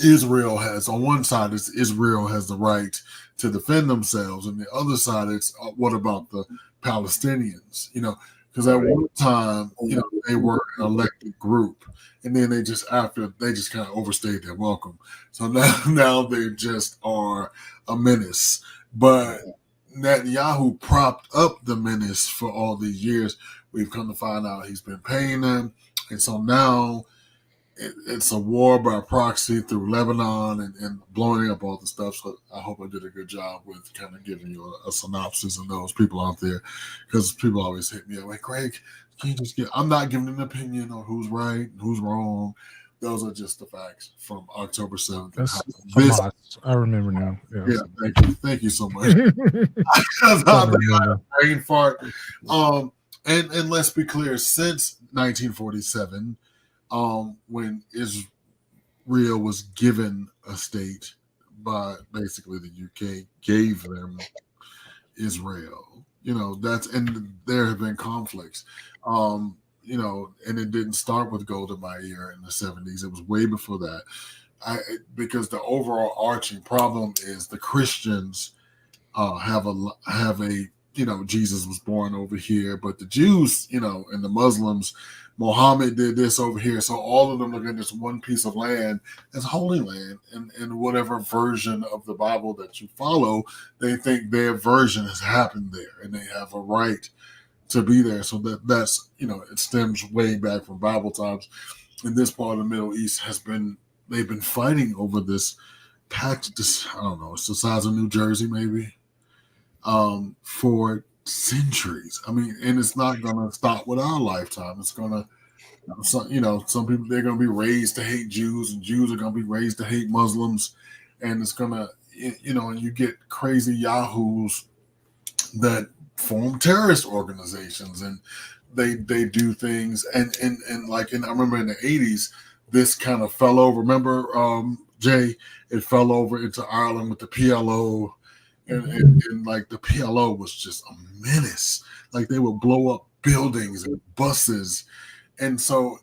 Israel has, on one side, Israel has the right to defend themselves, and the other side, it's what about the Palestinians? Because at one time, they were an elected group, and then they just kind of overstayed their welcome. So now they just are a menace. But Netanyahu propped up the menace for all these years. We've come to find out he's been paying them, and so now it's a war by proxy through Lebanon and blowing up all the stuff. So I hope I did a good job with kind of giving you a synopsis of those people out there, because people always hit me up like, Greg, can you just I'm not giving an opinion on who's right and who's wrong. Those are just the facts from October 7th. That's Hamas. I remember now. Yeah, thank you so much. I'm a brain fart. And let's be clear, since 1947, when Israel was given a state by basically the UK, gave them Israel. And there have been conflicts. And it didn't start with Golda Meir in the 70s. It was way before that. Because the overall arching problem is the Christians have a Jesus was born over here, but the Jews, and the Muslims, Muhammad did this over here. So all of them look at this one piece of land as holy land, and whatever version of the Bible that you follow, they think their version has happened there, and they have a right to be there. So that's it stems way back from Bible times. In this part of the Middle East they've been fighting over this patch. I don't know, it's the size of New Jersey, maybe, for centuries. I mean, and it's not going to stop with our lifetime. It's going to, some people, they're going to be raised to hate Jews, and Jews are going to be raised to hate Muslims, and it's going to, and you get crazy yahoos that form terrorist organizations, and they do things, and I remember in the 80s, this kind of fell over. Remember, Jay, it fell over into Ireland with the PLO. And like the PLO was just a menace. Like they would blow up buildings and buses. And so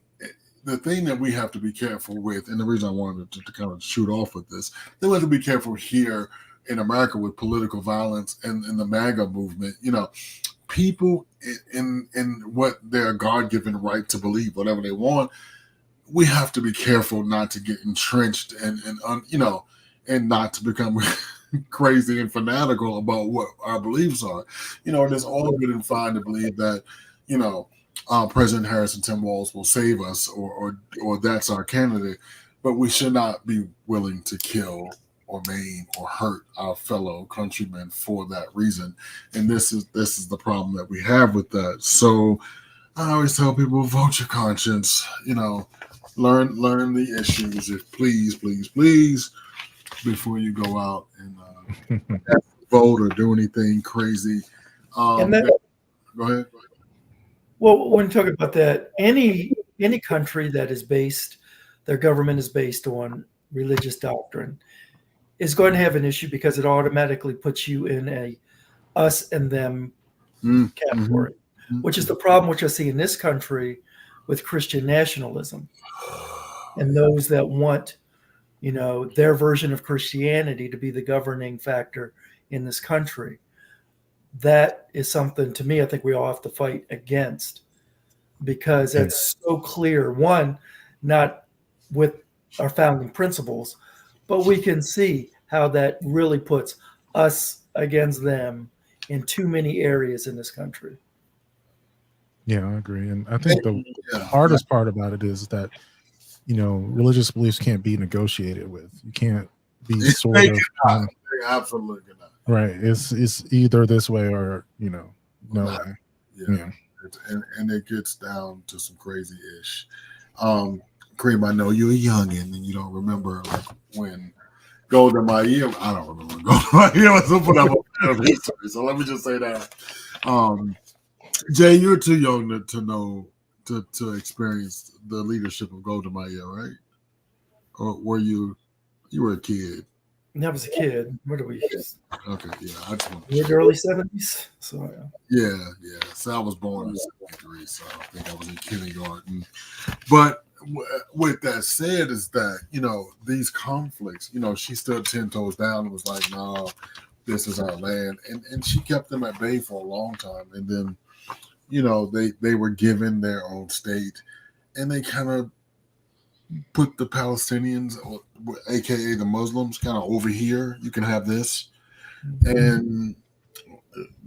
the thing that we have to be careful with, and the reason I wanted to kind of shoot off with this, then we have to be careful here in America with political violence and the MAGA movement. People in what their God-given right to believe, whatever they want, we have to be careful not to get entrenched and not to become crazy and fanatical about what our beliefs are. And it's all good and fine to believe that, President Harris and Tim Walz will save us or that's our candidate, but we should not be willing to kill or maim or hurt our fellow countrymen for that reason. And this is the problem that we have with that. So I always tell people, vote your conscience, learn the issues, if please, before you go out and vote or do anything crazy. Go ahead. Well, when you talk about that, any country that is their government is based on religious doctrine is going to have an issue, because it automatically puts you in a us and them category, which is the problem which I see in this country with Christian nationalism and those that want their version of Christianity to be the governing factor in this country. That is something, to me, I think we all have to fight against, because it's so clear. One, not with our founding principles, but we can see how that really puts us against them in too many areas in this country. Yeah, I agree. And I think the hardest part about it is that, religious beliefs can't be negotiated with. You can't be absolutely not. Right. It's either this way or, no way. Yeah. And it gets down to some crazy ish. Kareem, I know you're a youngin' and you don't remember like when Golda Meir. I don't remember. Golda Meir was put up a history. So let me just say that. Jay, you're too young to know to experience the leadership of Golda Meir, right? Or were you were a kid? When I was a kid. Where do we? Okay, yeah, I just want Mid early 70s. So yeah. So I was born in '73, so I think I was in kindergarten. But with that said, is that these conflicts, she stood 10 toes down and was like, "No, this is our land," and she kept them at bay for a long time. And then, they were given their own state, and they kind of put the Palestinians, aka the Muslims, kind of over here. You can have this, and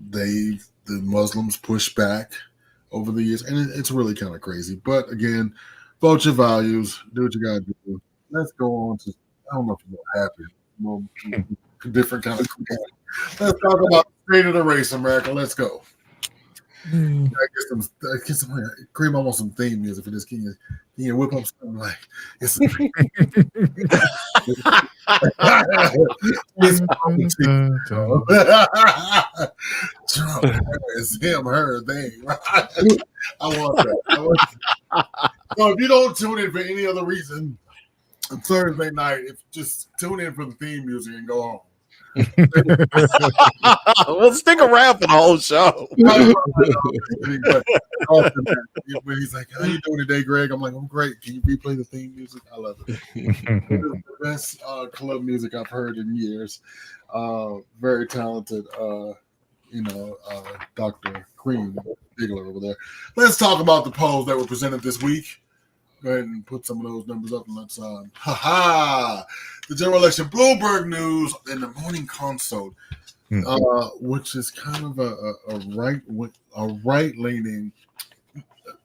the Muslims push back over the years, and it's really kind of crazy. But again, vote your values, do what you gotta do. Let's go on to I don't know if you're happy, well, different kind of. Let's talk about the state of the race, America. Let's go. I get some cream almost some theme music for this. Can you whip up something like it's Trump, it's him, her thing. I want that. So if you don't tune in for any other reason, Thursday night, just tune in for the theme music and go home. Well, stick around for the whole show. But he's like, "How you doing today, Greg?" I'm like, "I'm great. Can you replay the theme music? I love it. It's the best club music I've heard in years. Very talented, Dr. Cream Bigler over there. Let's talk about the polls that were presented this week. Go ahead and put some of those numbers up and let's the general election Bloomberg News in the Morning Consult, which is kind of a right leaning.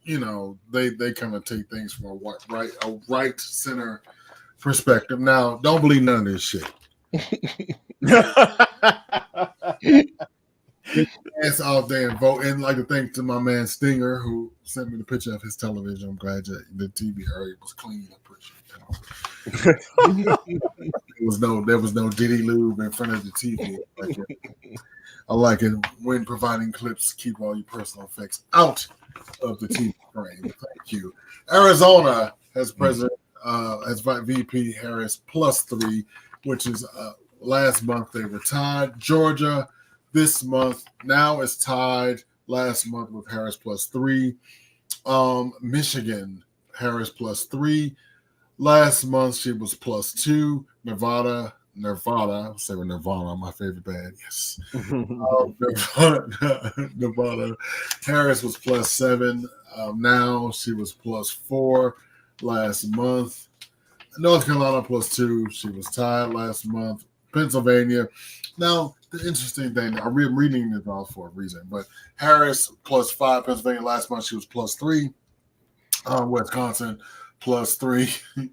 They kind of take things from a right center perspective. Now, don't believe none of this shit. Get your ass out there and vote. And like to thank to my man Stinger who sent me the picture of his television. I'm glad the TV area was clean. I appreciate that. There was no Diddy Lube in front of the TV. I like it when providing clips. Keep all your personal effects out of the TV frame. Thank you. Arizona has President as VP Harris +3, which is last month they were tied. Georgia this month now is tied last month with Harris +3. Michigan, Harris +3. Last month she was +2. Nevada, say with Nirvana, my favorite band. Yes. Nevada, Harris was +7. Now she was +4 last month. North Carolina +2. She was tied last month. Pennsylvania. Now, the interesting thing, I'm reading this all for a reason, but Harris +5, Pennsylvania last month, she was +3. Wisconsin +3.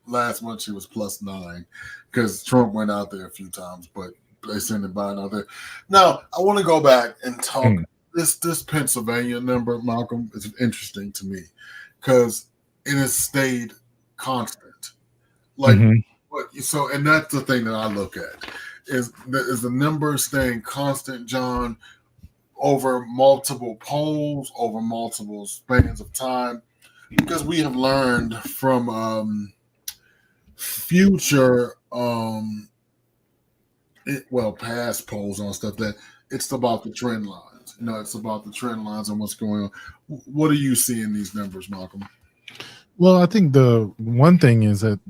Last month, she was +9 because Trump went out there a few times, but they sent Biden out there. Now, I want to go back and talk. This Pennsylvania number, Malcolm, is interesting to me because it has stayed constant. And that's the thing that I look at. Is the number staying constant, John, over multiple polls, over multiple spans of time? Because we have learned from future, past polls on stuff that it's about the trend lines. It's about the trend lines and what's going on. What do you see in these numbers, Malcolm? Well, I think the one thing is that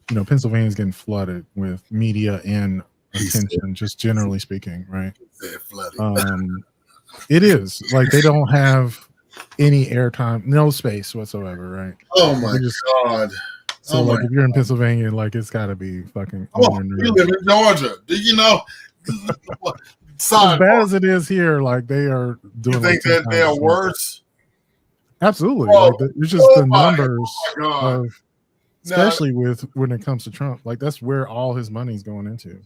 Pennsylvania is getting flooded with media and attention, just generally speaking, right? It is like they don't have any airtime, no space whatsoever, right? Oh my God! So if you're in Pennsylvania, it's got to be fucking. You live in Georgia. Do you know? As bad as it is here, they are doing. You think that they are worse? Absolutely. It's just the numbers of. Especially when it comes to Trump, that's where all his money's going into.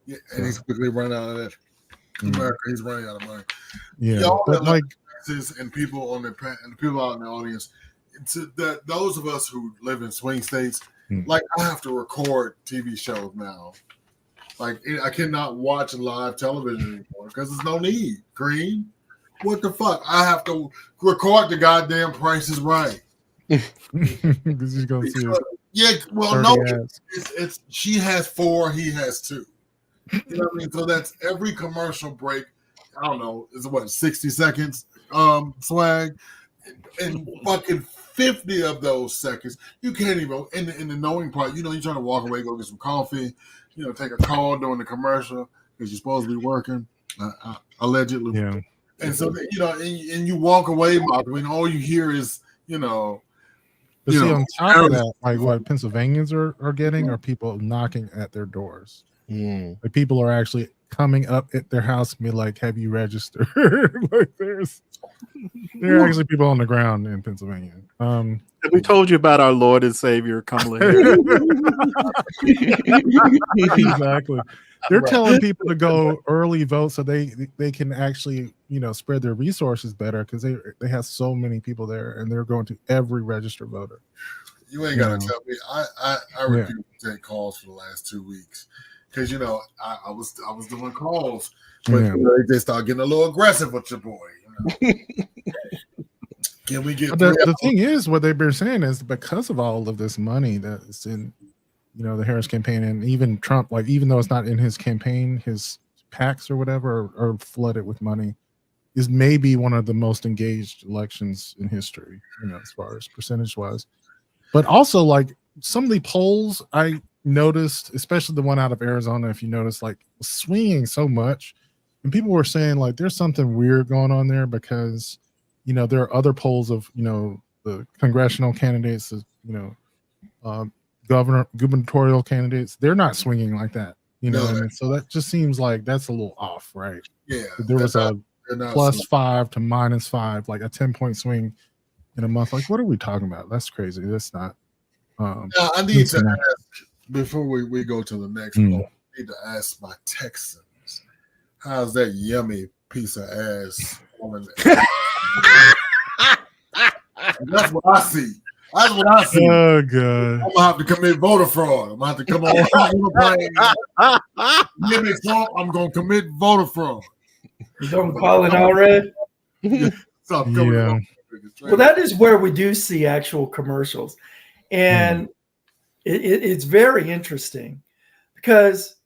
Yeah, and he's quickly running out of that. America, he's running out of money. Yeah, but and people on the people out in the audience, that those of us who live in swing states, Like I have to record TV shows now. Like I cannot watch live television anymore because there's no need. Green, what the fuck? I have to record the goddamn Price is Right. Because you're gonna see his Yeah, well, 30 no, ads. it's she has 4, he has 2. You know what I mean? So that's every commercial break. I don't know, is it what 60 seconds? Swag, and fucking 50 of those seconds, you can't even in the knowing part. You know, you're trying to walk away, go get some coffee. You know, take a call during the commercial because you're supposed to be working, allegedly. Yeah. And so you know, and you walk away, Mark. I mean, all you hear is But see, on top of that, like what Pennsylvanians are getting are people knocking at their doors. Like people are actually coming up at their house and be like, "Have you registered?" Like there are actually people on the ground in Pennsylvania. We told you about our Lord and Savior Kamala Harris. Exactly. They're telling people to go early vote so they can actually spread their resources better because they have so many people there and they're going to every registered voter. You ain't gotta tell me. I refuse to take calls for the last 2 weeks because I was doing calls, but they start getting a little aggressive with your boy. Can we get the thing is, what they've been saying is because of all of this money that's in the Harris campaign and even Trump, like even though it's not in his campaign, his PACs or whatever are flooded with money, is maybe one of the most engaged elections in history, as far as percentage wise. But also, like some of the polls I noticed, especially the one out of Arizona, if you notice, like swinging so much, and people were saying like there's something weird going on there because there are other polls of the congressional candidates, gubernatorial candidates, they're not swinging like that, and so that just seems like that's a little off, right? Yeah, there was a +5 to -5, like a 10-point swing in a month. Like, what are we talking about? That's crazy. That's not. Now, I need to ask before we go to the next poll. I need to ask my Texans, how's that yummy piece of ass woman? That's what I see. That's what I see. Oh god! I'm gonna have to commit voter fraud. I'm gonna have to come on. Give me Trump. I'm gonna commit voter fraud. You don't call it already? Stop coming up. Well, that is where we do see actual commercials, and it's very interesting because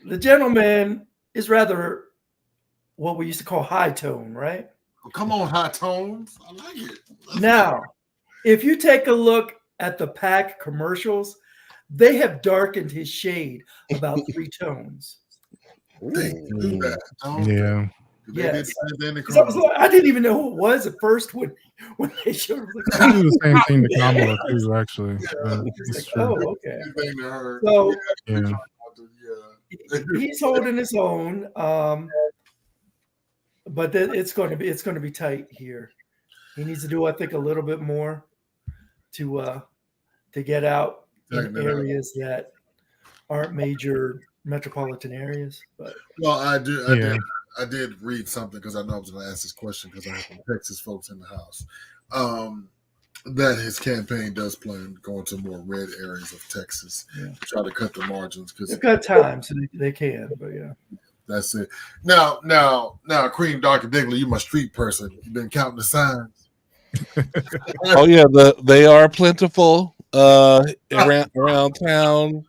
the gentleman is rather what we used to call high tone, right? Oh, come on, high tones. I like it. Now, if you take a look at the PAC commercials, they have darkened his shade about 3 tones. They do that. Yeah. Yes. I didn't even know who it was at first when they showed him. I do the same thing to Kamala too, actually. Oh, okay. So he's holding his own, but it's going to be tight here. He needs to do, I think, a little bit more to get out in areas that aren't major metropolitan areas. But I did read something because I know I was going to ask this question because I have some Texas folks in the house. That his campaign does plan to go into more red areas of Texas, try to cut the margins because they've got time, so they can. But that's it. Now, Cream Dr. Digley, you my street person. You been counting the signs? Oh yeah, they are plentiful around town.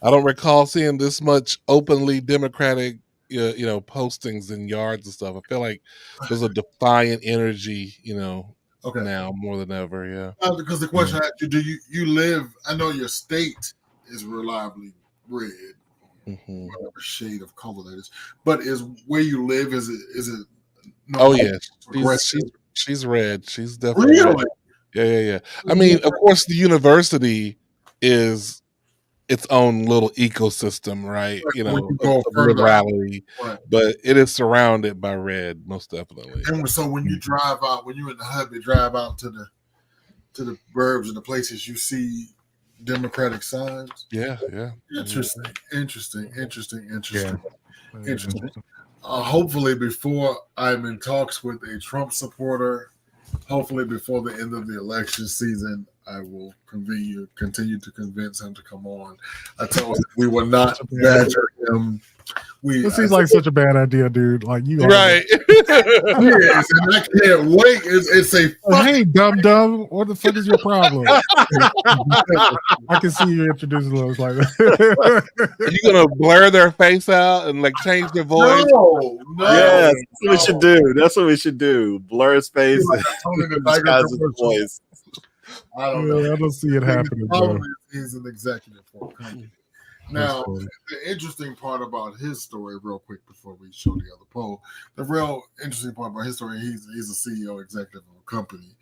I don't recall seeing this much openly Democratic, postings in yards and stuff. I feel like there's a defiant energy, now more than ever. Yeah. Because the question I asked you, do you live? I know your state is reliably red, whatever shade of color that is. But is where you live? Is it? Oh yes, she's red. She's definitely really. Red. Yeah. I mean, of course, the university is its own little ecosystem, right? Of rurality, but it is surrounded by red, most definitely. And so when you drive out, when you're in the hub, you drive out to the burbs and the places you see Democratic signs. Yeah. Interesting. Hopefully, before I'm in talks with a Trump supporter, hopefully before the end of the election season, I will continue to convince him to come on. I told him we will not badger him. It seems like such a bad idea, dude. Like you are Right. Yes, and I can't wait. It's a hey, dumb. What the fuck is your problem? I can see you introducing those like that. You gonna blur their face out and like change their voice? No. Yes, that's what we should do. That's what we should do. Blur his face and disguise his voice. I don't know. I don't see it happening. The problem is he's an executive for a company. Now, cool. the interesting part about his story, real quick, before we show the other poll, the real interesting part about his story, he's a CEO, executive of a company.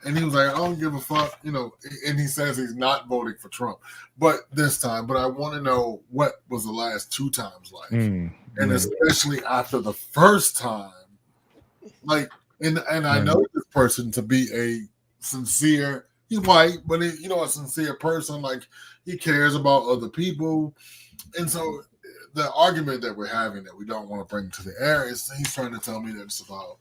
And he was like, I don't give a fuck, and he says he's not voting for Trump, but this time, but I want to know what was the last 2 times like. And especially after the first time, like, and I know this person to be a sincere, he's white, but a sincere person, like he cares about other people. And so the argument that we're having that we don't want to bring to the air is he's trying to tell me that it's about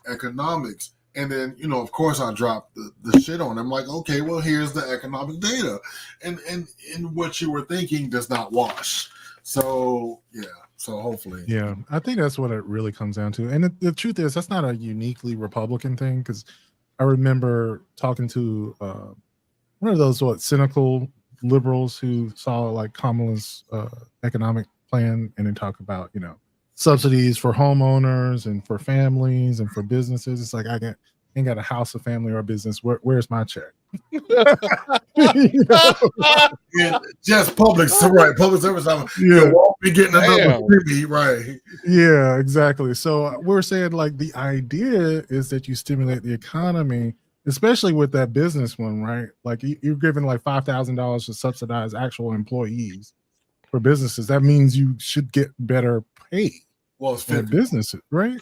economics. And then, of course I dropped the shit on him. Like, okay, well, here's the economic data. And what you were thinking does not wash. So, yeah. So hopefully. Yeah, I think that's what it really comes down to. And the truth is, that's not a uniquely Republican thing, because I remember talking to one of those cynical liberals who saw like Kamala's economic plan and then talk about, subsidies for homeowners and for families and for businesses. It's like, I ain't got a house, a family, or a business. Where's my check? Just public service. Yeah, won't be getting another freebie, right? Yeah, exactly. So we're saying like the idea is that you stimulate the economy, especially with that business one, right? Like you're giving like $5,000 to subsidize actual employees for businesses. That means you should get better pay. Well, it's 50 businesses, right?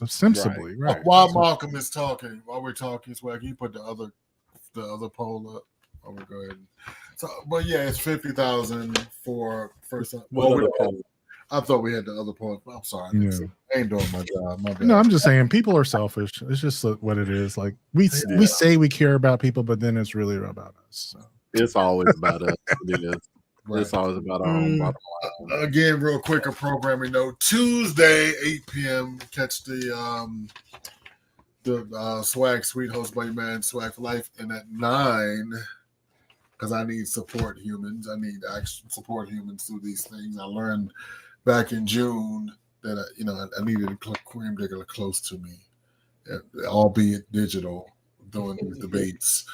Sensibly, right? While Malcolm is talking, while we're talking, Swag, you put the other poll up. I'm gonna go ahead. So, but yeah, it's 50,000 for first. I thought we had the other poll. I'm sorry. I ain't doing my job. My bad. No, I'm just saying people are selfish. It's just what it is. Like we say we care about people, but then it's really about us. So. It's always about us. It is. Right. It's always about our own bottom line. Again, real quick, a programming note. Tuesday, 8 p.m. Catch the Swag Suite hosted by your man Swag for Life, and at 9, because I need support humans. I need action support humans through these things. I learned back in June that I needed a cream digger close to me, albeit digital, doing these debates.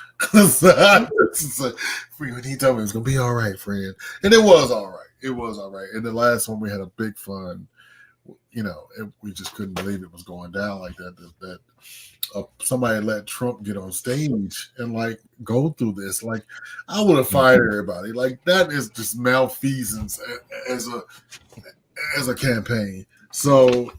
When he told me it was gonna be all right, friend, and it was all right. It was all right. And the last one we had a big fun. We just couldn't believe it was going down like that. That somebody let Trump get on stage and like go through this. Like I would have fired everybody. Like that is just malfeasance as a campaign. So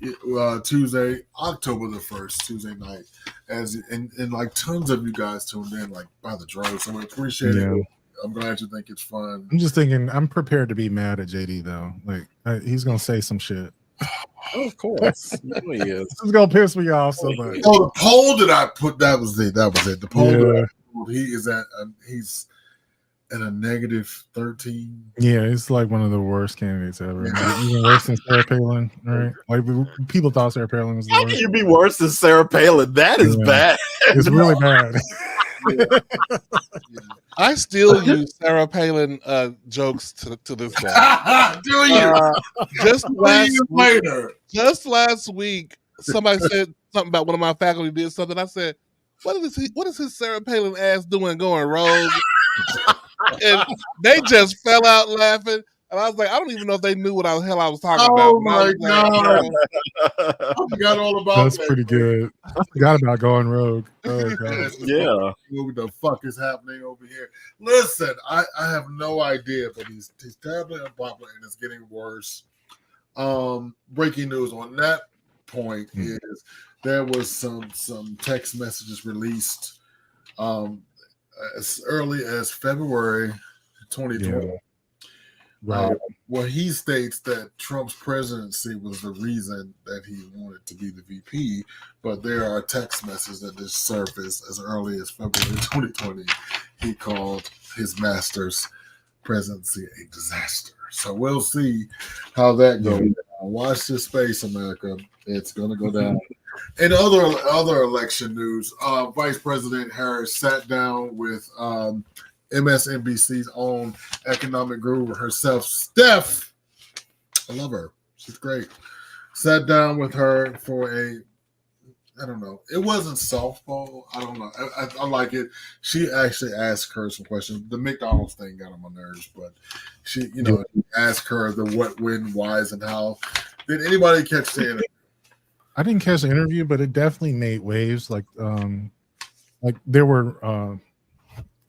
Tuesday, October the 1st, Tuesday night, and like tons of you guys tuned in like by the drove. So we appreciate it. I'm glad you think it's fun. I'm just thinking I'm prepared to be mad at JD though. Like he's gonna say some shit. Oh, of course. He is. It's gonna piss me off so much. Oh, the poll that I put, that was it. The poll that I put, he's at a negative 13. Yeah, it's like one of the worst candidates ever. Even worse than Sarah Palin, right? Like people thought Sarah Palin was the worst. How can you be worse than Sarah Palin? That is bad. It's really bad. I still use Sarah Palin jokes to this day. Do you? Just last week, somebody said something about one of my faculty did something. I said, what is his Sarah Palin ass doing going rogue? And they just fell out laughing. And I was like, I don't even know if they knew what the hell I was talking about. Oh my God. I forgot all about That's pretty good. I forgot about going rogue. Oh God. Yeah. What the fuck is happening over here? Listen, I have no idea, but he's terribly unpopular and it's getting worse. Breaking news on that point is there was some text messages released as early as February 2020. Right. Well, he states that Trump's presidency was the reason that he wanted to be the VP, but there are text messages that just surfaced as early as February 2020. He called his master's presidency a disaster. So we'll see how that goes. Watch this space, America. It's going to go down. In other election news, Vice President Harris sat down with MSNBC's own economic guru herself, Steph. I love her. She's great. Sat down with her for I don't know. It wasn't softball. I don't know. I like it. She actually asked her some questions. The McDonald's thing got on my nerves, but she, asked her the what, when, whys, and how. Did anybody catch the interview? I didn't catch the interview, but it definitely made waves. Like there were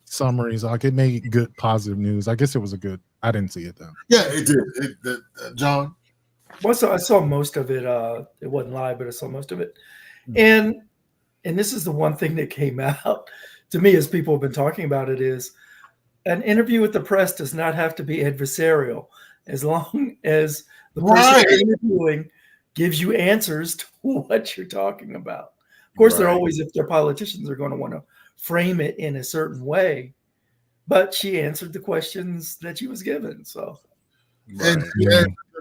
summaries. Like it made good, positive news. I guess it was I didn't see it though. Yeah, it did. John? Well, so I saw most of it. It wasn't live, but I saw most of it. And this is the one thing that came out to me as people have been talking about it is an interview with the press does not have to be adversarial as long as the person interviewing gives you answers to what you're talking about. Of course, they're always, if they're politicians, are going to want to frame it in a certain way. But she answered the questions that she was given. So, and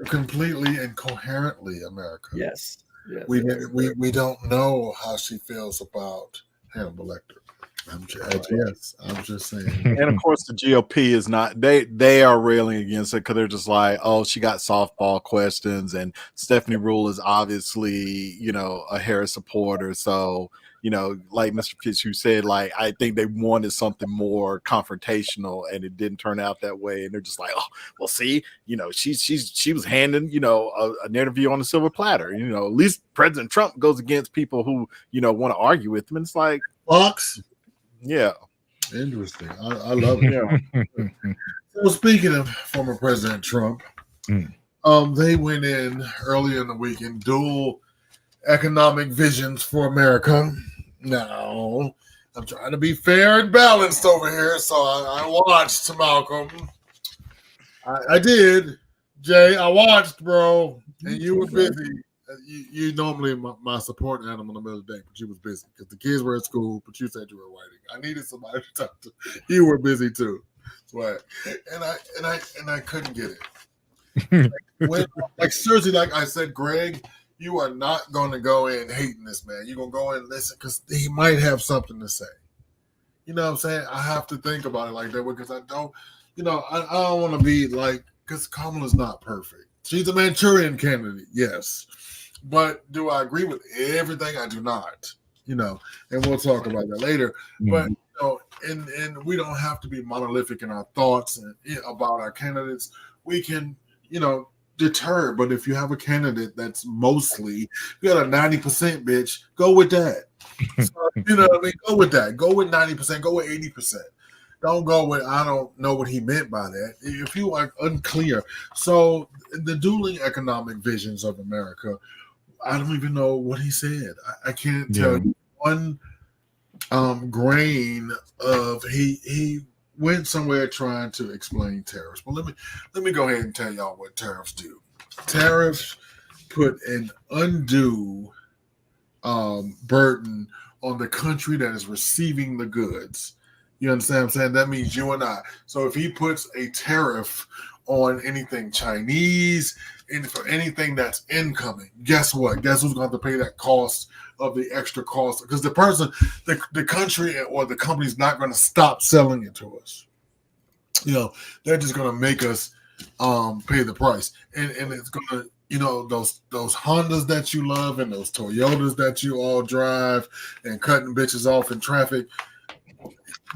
completely and coherently, America. Yes. We don't know how she feels about Hannibal Lecter. I'm just saying. And of course, the GOP is not. They are railing against it because they're just like, oh, she got softball questions, and Stephanie Rule is obviously, a Harris supporter. So, like Mr. Fitz, who said, like, I think they wanted something more confrontational, and it didn't turn out that way. And they're just like, oh, well, see, she was handing, an interview on a silver platter. At least President Trump goes against people who, want to argue with him. And it's like, Fox. Yeah. Interesting. I love it. So speaking of former President Trump, they went in early in the weekend, dual economic visions for America. Now, I'm trying to be fair and balanced over here, so I watched Malcolm. I did. Jay, I watched, bro, and you were busy. You normally my support animal in the middle of the day, but you was busy because the kids were at school, but you said you were writing. I needed somebody to talk to. You were busy too. Right. And I couldn't get it. Seriously, like I said, Greg, you are not going to go in hating this man. You're going to go in and listen because he might have something to say. You know what I'm saying? I have to think about it like that because I don't, I don't want to be like, because Kamala's not perfect. She's a Manchurian candidate, yes. But do I agree with everything? I do not. And we'll talk about that later. But and we don't have to be monolithic in our thoughts and about our candidates. We can, deter. But if you have a candidate that's mostly, you got a 90% bitch, go with that. So, you know what I mean? Go with that. Go with 90%. Go with 80%. Don't go with, I don't know what he meant by that. If you are unclear. So the dueling economic visions of America, I don't even know what he said. I can't tell you one grain of he went somewhere trying to explain tariffs. Well, let me go ahead and tell y'all what tariffs do. Tariffs put an undue burden on the country that is receiving the goods. You understand what I'm saying? That means you and I. So if he puts a tariff on anything Chinese, for anything that's incoming, guess what? Guess who's going to have to pay that cost of the extra cost? Because the person, the country or the company's not going to stop selling it to us. They're just going to make us pay the price. And it's going to, those Hondas that you love and those Toyotas that you all drive and cutting bitches off in traffic,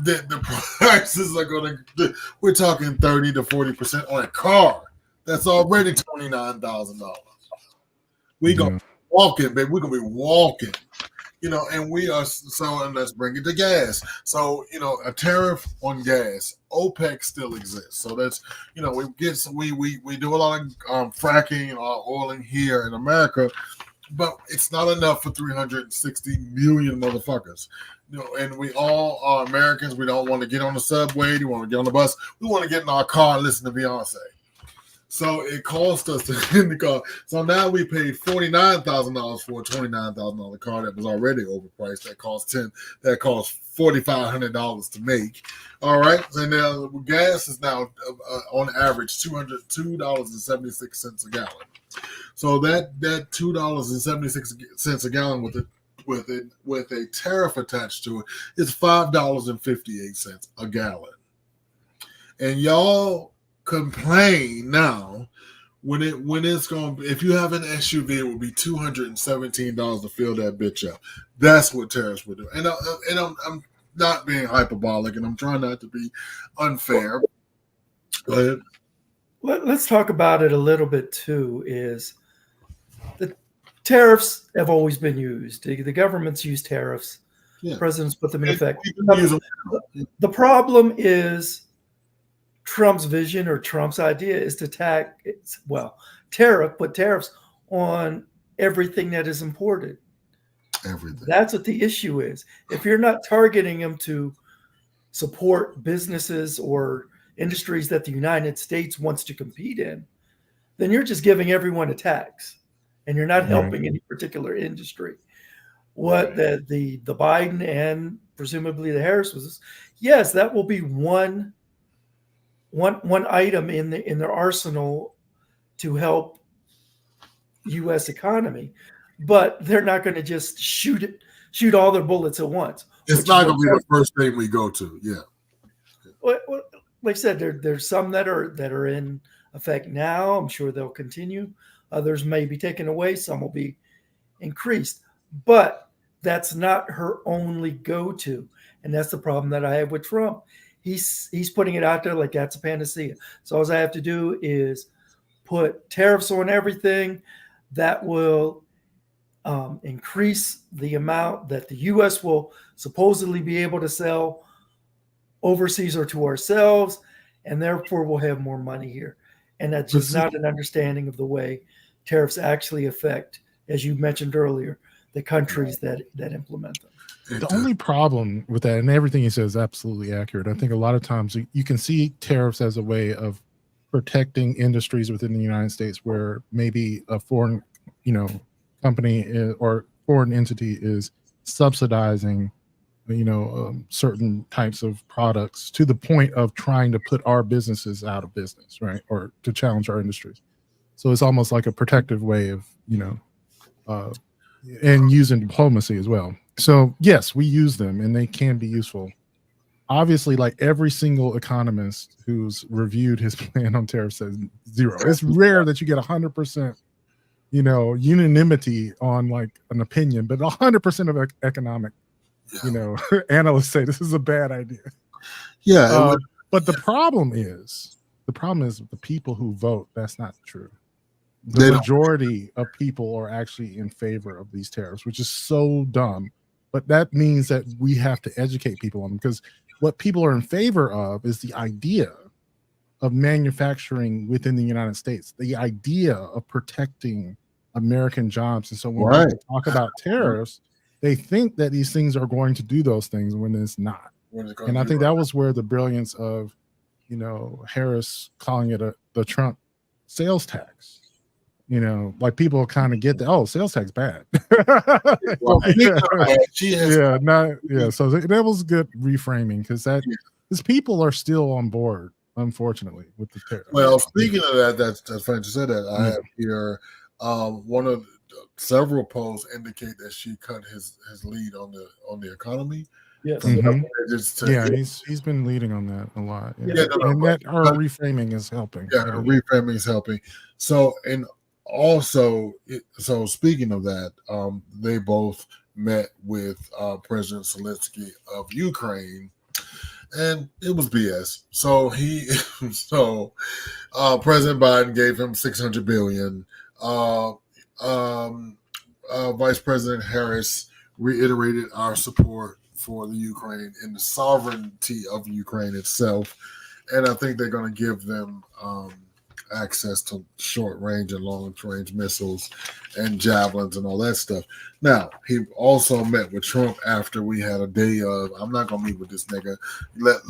the prices are going to, we're talking 30 to 40% on a car that's already $29,000. We're going to walk it, baby. We're going to be walking, and we are, so, and let's bring it to gas. So, a tariff on gas, OPEC still exists. So that's, we get some, we do a lot of fracking or oiling here in America, but it's not enough for 360 million motherfuckers. And we all are Americans. We don't want to get on the subway. We want to get on the bus. We want to get in our car and listen to Beyonce. So it cost us to in the car. So now we paid $49,000 for a $29,000 car that was already overpriced. That cost $4,500 to make. All right, and now gas is now on average $2.76 a gallon. So that $2.76 a gallon with a tariff attached to it is $5.58 a gallon. And y'all complain now when it's going. If you have an SUV, it will be $217 to fill that bitch up. That's what tariffs would do. And I'm not being hyperbolic, and I'm trying not to be unfair. But Let's talk about it a little bit too. Is the tariffs have always been used. The governments use tariffs. Yeah. Presidents put them in effect. The problem is Trump's vision or Trump's idea is to put tariffs on everything that is imported. Everything. That's what the issue is. If you're not targeting them to support businesses or industries that the United States wants to compete in, then you're just giving everyone a tax and you're not helping any particular industry. What the Biden and presumably the Harris was, yes, that will be one item in their arsenal to help U.S. economy, but they're not going to just shoot all their bullets at once. It's not going to be the first thing we go to. Yeah. Well, like I said, there's some that are in effect now. I'm sure they'll continue. Others may be taken away. Some will be increased, but that's not her only go-to, and that's the problem that I have with Trump. He's putting it out there like that's a panacea. So all I have to do is put tariffs on everything that will increase the amount that the U.S. will supposedly be able to sell overseas or to ourselves, and therefore we'll have more money here. And that's just not an understanding of the way tariffs actually affect, as you mentioned earlier, the countries that implement them. The only problem with that, and everything he says is absolutely accurate. I think a lot of times you can see tariffs as a way of protecting industries within the United States where maybe a foreign, company or foreign entity is subsidizing, certain types of products to the point of trying to put our businesses out of business, right? Or to challenge our industries. So it's almost like a protective way of, and using diplomacy as well. So yes, we use them and they can be useful. Obviously, like every single economist who's reviewed his plan on tariffs says zero. It's rare that you get 100%, unanimity on like an opinion, but 100% of economic, analysts say this is a bad idea. Yeah. But the problem is the people who vote. That's not true. The majority of people are actually in favor of these tariffs, which is so dumb. But that means that we have to educate people on them, because what people are in favor of is the idea of manufacturing within the United States, the idea of protecting American jobs. And so when people talk about tariffs, they think that these things are going to do those things when it's not. And I think that was where the brilliance of, Harris calling it the Trump sales tax. Like people kind of get that, sales tax bad. So that was good reframing, because people are still on board, unfortunately, with the tariff. Well, speaking of that, that's funny you said that. I have here one of several polls indicate that she cut his lead on the economy. Yes. He's been leading on that a lot. Her reframing is helping. Yeah, her reframing is helping. So also, so speaking of that, they both met with President Zelensky of Ukraine, and it was BS. So President Biden gave him $600 billion. Vice President Harris reiterated our support for the Ukraine and the sovereignty of Ukraine itself, and I think they're going to give them access to short-range and long-range missiles and javelins and all that stuff. Now, he also met with Trump after we had a day of, I'm not going to meet with this nigga. Let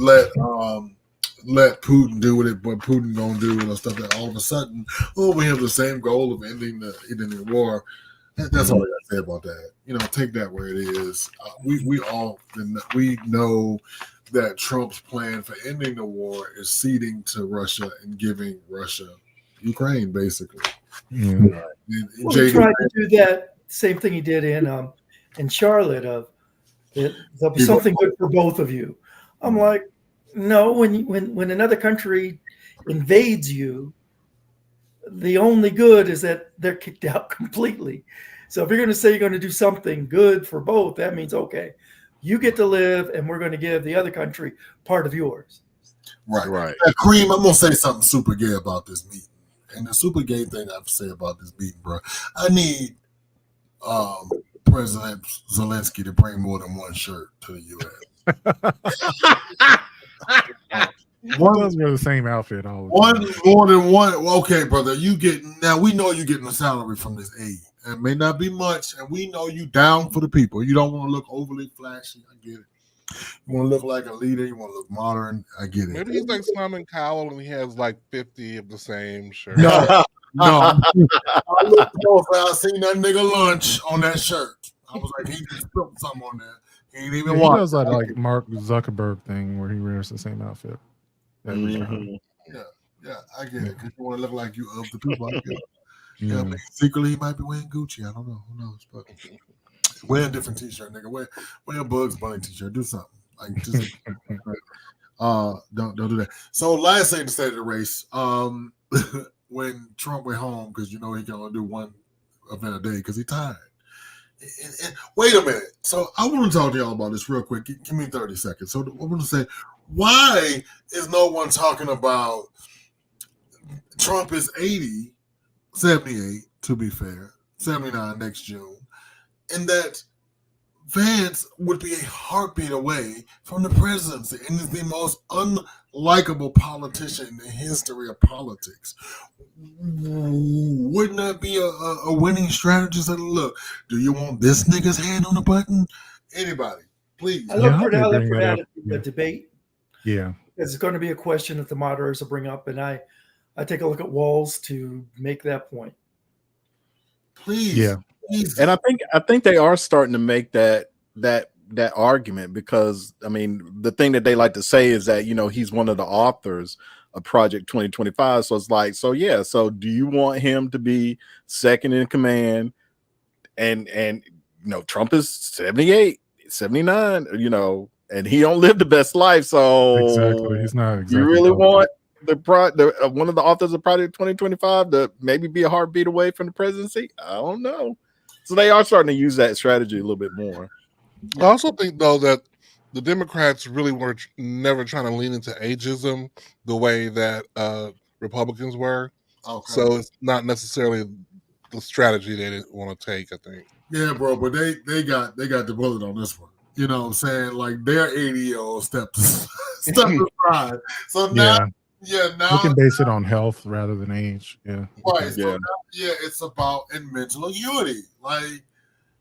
let Putin do what Putin gonna do and stuff that all of a sudden, we have the same goal of ending the war. That's all I gotta say about that. Take that where it is. We know that Trump's plan for ending the war is ceding to Russia and giving Russia Ukraine, basically. Yeah. Well, he tried to do that same thing he did in Charlotte. There'll be something good for both of you. I'm like, no. When another country invades you, the only good is that they're kicked out completely. So if you're going to say you're going to do something good for both, that means, okay, you get to live and we're going to give the other country part of yours. Right. Cream, I'm going to say something super gay about this meeting. And the super gay thing I have to say about this meeting, bro, I need President Zelensky to bring more than one shirt to the U.S. Those were the same outfit. More than one. Okay, brother, we know you're getting a salary from this aid. It may not be much, and we know you down for the people. You don't want to look overly flashy. I get it. You want to look like a leader. You want to look modern. I get it. Maybe he's like Simon Cowell and he has like 50 of the same shirt. No. I looked close. I seen that nigga lunch on that shirt. I was like, he just put something on there. He ain't even He watch. does that like Mark Zuckerberg thing where he wears the same outfit. Yeah, I get it. Because you want to look like you of the people. I get it. Yeah, secretly he might be wearing Gucci. I don't know. Who knows? But wear a different t-shirt, nigga. Wear a Bugs Bunny t-shirt. Do something. Like just don't do that. So last thing to say to the race, when Trump went home, because he can only do one event a day because he tired. And wait a minute. So I want to talk to y'all about this real quick. Give me 30 seconds. So I'm going to say, why is no one talking about Trump is 80, 78, to be fair, 79 next June, and that Vance would be a heartbeat away from the presidency and is the most unlikable politician in the history of politics? Wouldn't that be a winning strategy? So look, do you want this nigga's hand on the button? Anybody, please. I look for that at the debate. Yeah. It's going to be a question that the moderators will bring up, and I take a look at Walls to make that point. Please. Yeah. And I think they are starting to make that argument, because the thing that they like to say is that he's one of the authors of Project 2025. So it's like, so do you want him to be second in command? And Trump is 78, 79, and he don't live the best life. So exactly, he's not exactly. You really want one of the authors of Project 2025 to maybe be a heartbeat away from the presidency? I don't know. So they are starting to use that strategy a little bit more. I also think, though, that the Democrats really were never trying to lean into ageism the way that Republicans were. Okay. So it's not necessarily the strategy they didn't want to take, I think. Yeah, bro, but they got the bullet on this one. You know what I'm saying? Like, their 80-year-old stepped aside. So now, now we can base it on health rather than age. Yeah. Right. So now, it's about mental acuity. Like,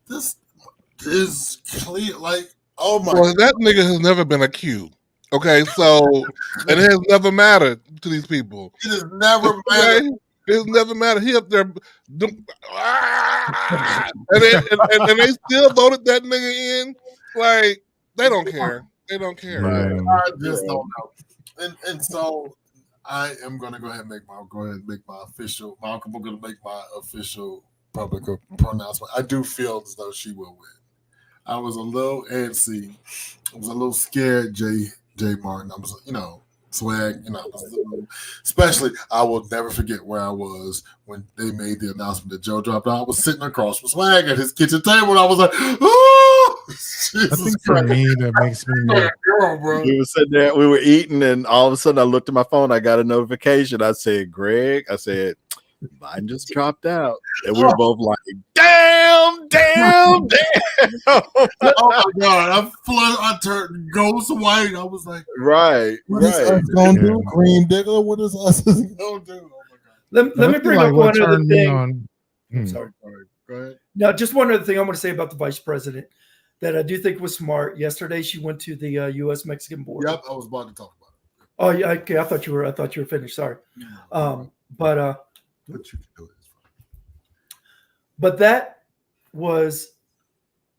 this is clear. Like, oh my. Well, that nigga has never been a Q. Okay, so and it has never mattered to these people. It has never mattered. It has never mattered. He up there, and they still voted that nigga in. Like, they don't care. They don't care. Right. I just don't know. And so I am gonna go ahead and make my official. Malcolm, I'm gonna make my official public pronouncement. I do feel as though she will win. I was a little antsy. I was a little scared, Jay Martin. I was, swag, especially, I will never forget where I was when they made the announcement that Joe dropped out. I was sitting across from Swag at his kitchen table, and I was like, oh! I think for me, that makes me more. We were sitting there, we were eating, and all of a sudden I looked at my phone. I got a notification. I said, Greg, mine just dropped out. And we were both like, damn. Oh my God. I turned ghost white. I was like, what is us gonna do? Green digger? What is us gonna do? Oh my God. Let me bring up one other thing. Sorry. Go ahead. Now, just one other thing I want to say about the vice president that I do think was smart. Yesterday, she went to the U.S.-Mexican border. Yep, I was about to talk about Oh yeah, okay. I thought you were finished. Sorry. But you can do it. But that was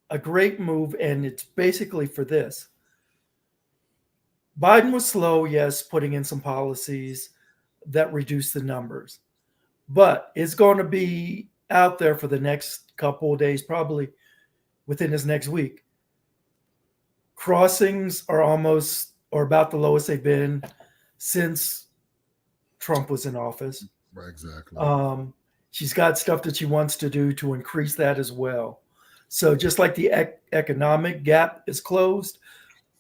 a great move, and it's basically for this. Biden was slow, yes, putting in some policies that reduce the numbers, but it's going to be out there for the next couple of days, probably within this next week. Crossings are almost or about the lowest they've been since Trump was in office. Right, exactly. She's got stuff that she wants to do to increase that as well. So just like the economic gap is closed,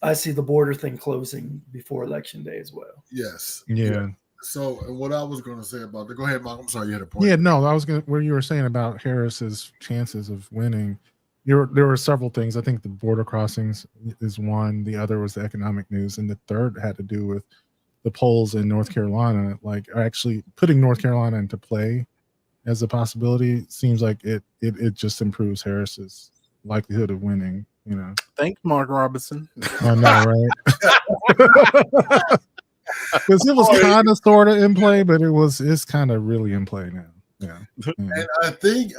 I see the border thing closing before Election Day as well. Yes. Yeah. So what I was going to say about that, go ahead, Mark. I'm sorry, you had a point. Yeah, no, I was going to, where you were saying about Harris's chances of winning, there were several things. I think the border crossings is one. The other was the economic news. And the third had to do with the polls in North Carolina, like actually putting North Carolina into play as a possibility. Seems like it just improves Harris's likelihood of winning, you know. Thanks, Mark Robinson. I know, right? Because it was kind of sort of in play, but it's kind of really in play now. Yeah. And I think,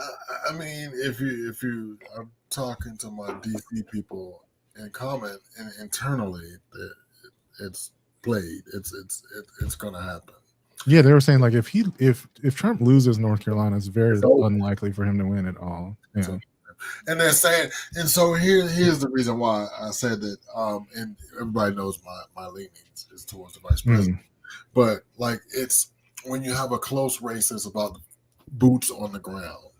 I mean, if you are talking to my DC people and comment and internally, it's played. It's going to happen. Yeah, they were saying like if Trump loses North Carolina, it's very unlikely for him to win at all. Yeah. So, and they're saying, and so here's the reason why I said that. And everybody knows my leanings is towards the vice president, but like it's when you have a close race, it's about boots on the ground,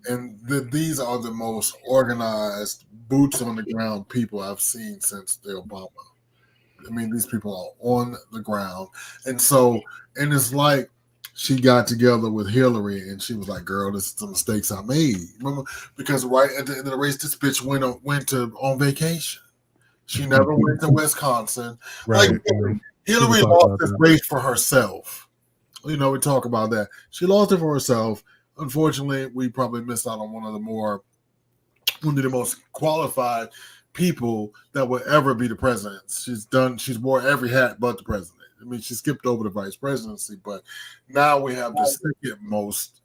and these are the most organized boots on the ground people I've seen since the Obama. I mean, these people are on the ground, and it's like she got together with Hillary, and she was like, "Girl, this is the mistakes I made." Remember, because right at the end of the race, this bitch went on vacation. She never went to Wisconsin. Right. Like Hillary lost this race for herself. You know, we talk about that. She lost it for herself. Unfortunately, we probably missed out on one of the most qualified people that will ever be the president. She's wore every hat but the president. I mean, she skipped over the vice presidency, but now we have the second most,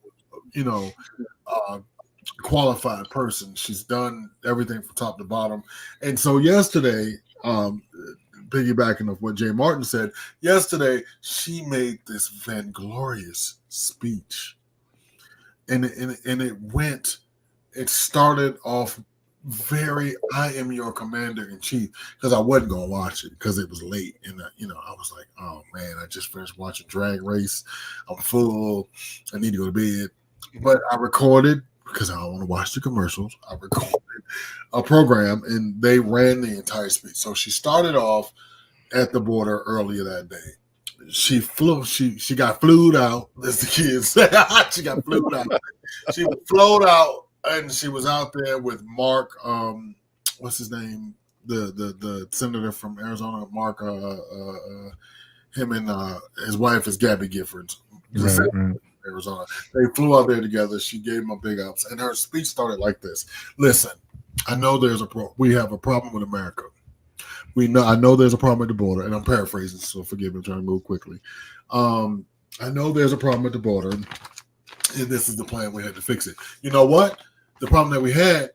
qualified person. She's done everything from top to bottom. And so yesterday, piggybacking off what Jay Martin said, yesterday she made this vainglorious speech. And it started off I am your commander in chief, because I wasn't gonna watch it because it was late, and I was like, oh man, I just finished watching Drag Race, I'm full, I need to go to bed. But I recorded, because I don't want to watch the commercials, I recorded a program and they ran the entire speech. So she started off at the border earlier that day. She got flued out, as the kids say. She got flued out. She was flown out. And she was out there with Mark, what's his name? The senator from Arizona, Mark. Him and his wife is Gabby Giffords, right. Arizona. They flew out there together. She gave him a big ups, and her speech started like this: "Listen, I know we have a problem with America. I know there's a problem at the border, and I'm paraphrasing, so forgive me. I'm trying to move quickly. I know there's a problem at the border, and this is the plan we had to fix it. You know what? The problem that we had,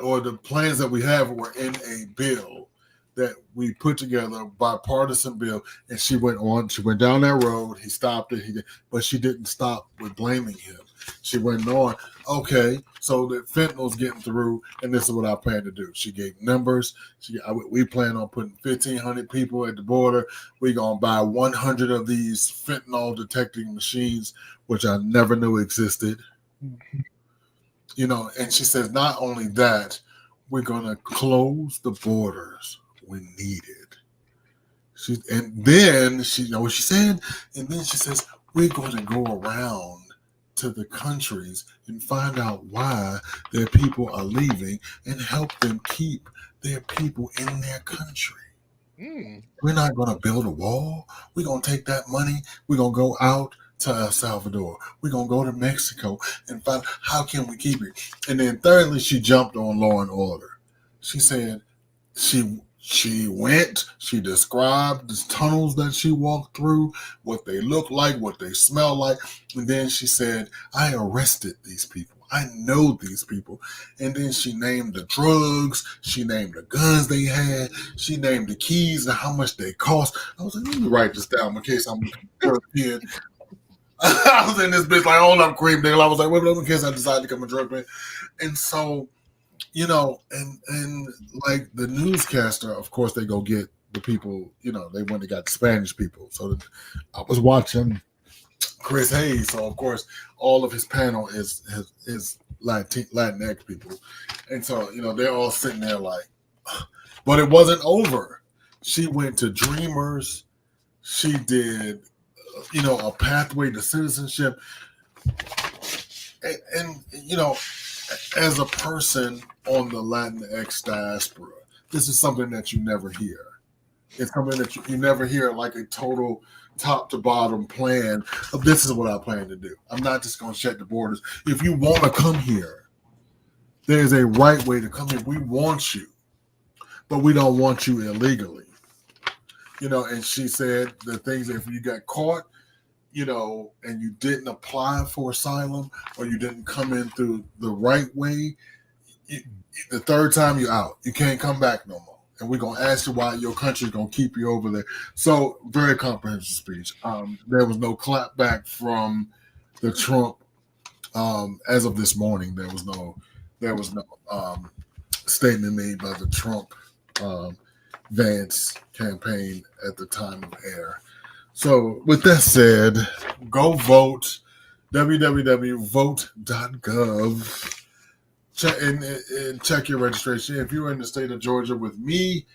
or the plans that we have, were in a bill that we put together, bipartisan bill." And she went down that road. He stopped it. But she didn't stop with blaming him. She went on, okay, so the fentanyl's getting through, and this is what I plan to do. She gave numbers. We plan on putting 1,500 people at the border. We're going to buy 100 of these fentanyl detecting machines, which I never knew existed. And she says, not only that, we're going to close the borders when needed. And then she said? And then she says, we're going to go around to the countries and find out why their people are leaving and help them keep their people in their country. We're not going to build a wall. We're going to take that money. We're going to go out to El Salvador. We're going to go to Mexico and find how can we keep it. And then thirdly, she jumped on law and order. She said she She went, she described the tunnels that she walked through, what they look like, what they smell like. And then she said, I arrested these people. I know these people. And then she named the drugs. She named the guns they had. She named the keys and how much they cost. I was like, let me write this down in case I'm European. I was in this bitch like, hold up, cream nigga. I was like, wait, in case I decide to become a drug man. And so, you know, and like the newscaster, of course, they go get the people, you know, they went and got the Spanish people. So I was watching Chris Hayes. So, of course, all of his panel is Latinx people. And so, you know, they're all sitting there like, but it wasn't over. She went to Dreamers. She did, you know, a pathway to citizenship. And you know, as a person on the Latinx diaspora, this is something that you never hear. It's something that you never hear, like a total top to bottom plan of this is what I plan to do. I'm not just going to shut the borders. If you want to come here, there's a right way to come here. We want you, but we don't want you illegally. You know, and she said the things that if you got caught, you know, and you didn't apply for asylum or you didn't come in through the right way, the third time you're out. You can't come back no more. And we're going to ask you why your country's going to keep you over there. So, very comprehensive speech. There was no clapback from the Trump. As of this morning, there was no statement made by the Trump Vance campaign at the time of air. So, with that said, go vote. www.vote.gov. And check your registration. If you're in the state of Georgia with me,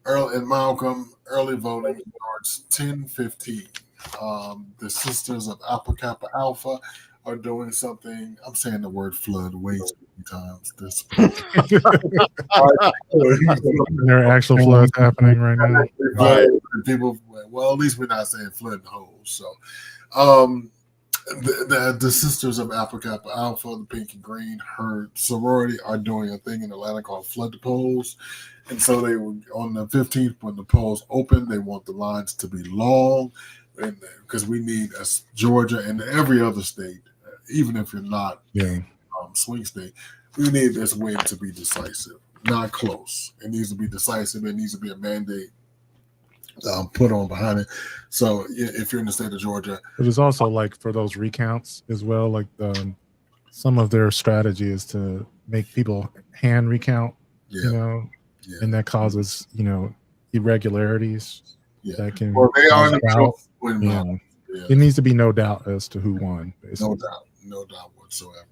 Earl and Malcolm, early voting starts 10:15. The Sisters of Alpha Kappa Alpha are doing something. I'm saying the word flood way too many times. There are actual floods happening right now. Right. People, well, at least we're not saying flood in holes. So, the Sisters of Alpha Kappa Alpha, the Pink and Green, her sorority are doing a thing in Atlanta called Flood the Polls. And so they were on the 15th when the polls open, they want the lines to be long, and because we need Georgia and every other state, even if you're not swing state, we need this win to be decisive, not close. It needs to be decisive. It needs to be a mandate put on behind it. So if you're in the state of Georgia, but it's also like for those recounts as well. Like some of their strategy is to make people hand recount, you know, and that causes irregularities that can. Well, they are doubt. It needs to be no doubt as to who won. Basically. No doubt whatsoever.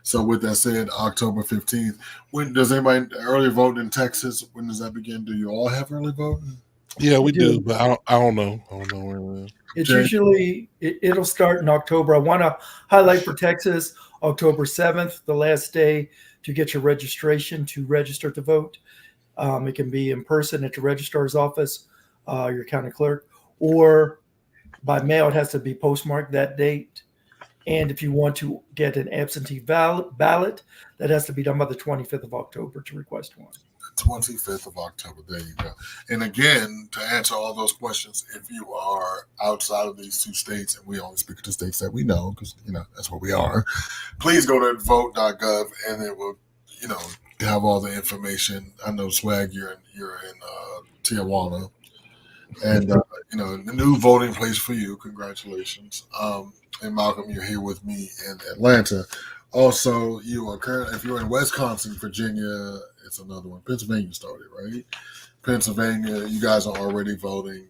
So with that said, October 15th. When does anybody early vote in Texas? When does that begin? Do you all have early voting? Yeah, we do, but I don't know. I don't know where. It's usually it'll start in October. I want to highlight for Texas, October 7th, the last day to get your registration to register to vote. It can be in person at your registrar's office, your county clerk, or by mail. It has to be postmarked that date. And if you want to get an absentee ballot, that has to be done by the 25th of October to request one. 25th of October. There you go. And again, to answer all those questions, if you are outside of these two states, and we only speak of the states that we know, because that's where we are, please go to vote.gov and it will, have all the information. I know Swag, you're in Tijuana, and the new voting place for you. Congratulations. And Malcolm, you're here with me in Atlanta. Also, you are currently, if you're in Wisconsin, Virginia, it's another one. Pennsylvania started, right? Pennsylvania, you guys are already voting.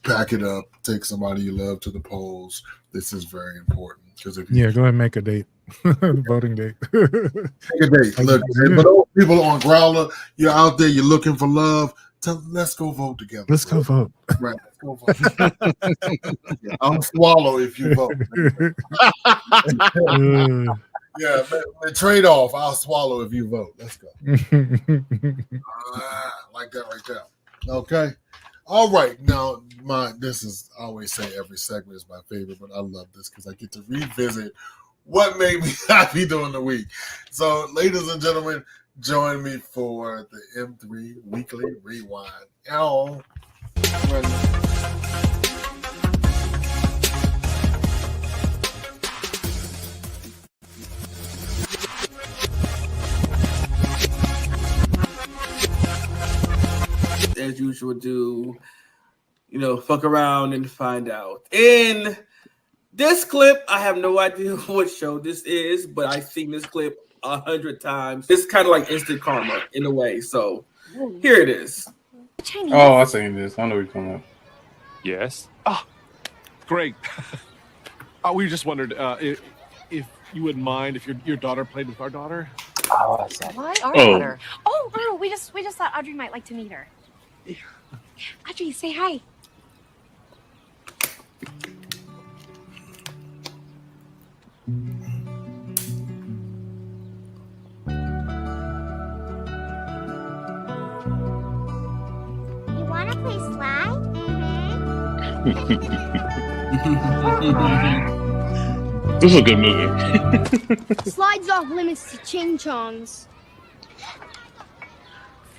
Pack it up. Take somebody you love to the polls. This is very important because if go ahead and make a date, voting date. Make a date. Look, but those people on Growler, you're out there. You're looking for love. Let's go vote together. Let's go vote. Right. Let's go vote. I'll swallow if you vote. Yeah, trade off. I'll swallow if you vote. Let's go. Like that right there. Okay. All right. Now, I always say every segment is my favorite, but I love this because I get to revisit what made me happy during the week. So, ladies and gentlemen, join me for the M3 Weekly Rewind. As usual, do fuck around and find out. In this clip, I have no idea what show this is, but I've seen this clip 100 times. It's kind of like instant karma in a way. So here it is. Oh, I've seen this. I know you're coming up. Yes. Ah, great. We just wondered if you wouldn't mind if your daughter played with our daughter. What? Our daughter? Oh, we just thought Audrey might like to meet her. Audrey, say hi. You want to play slide? This is a good movie. Slides off limits to ching-chongs.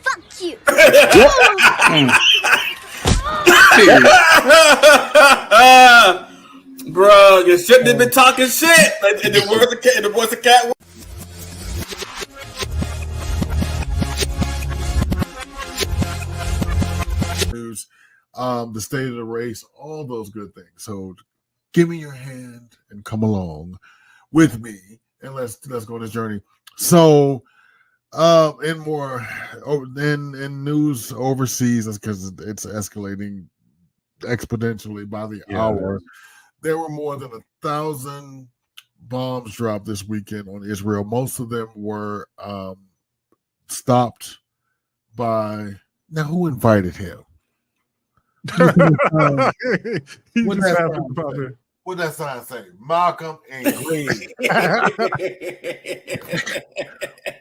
Fuck you. Bro, you shouldn't have been talking shit. And the words of cat. News, the state of the race, all those good things. So give me your hand and come along with me, and let's go on this journey. So in news overseas, because it's escalating exponentially by the hour, there were more than 1,000 bombs dropped this weekend on Israel. Most of them were stopped by. Now, who invited him? What that sign say? Malcolm and Green.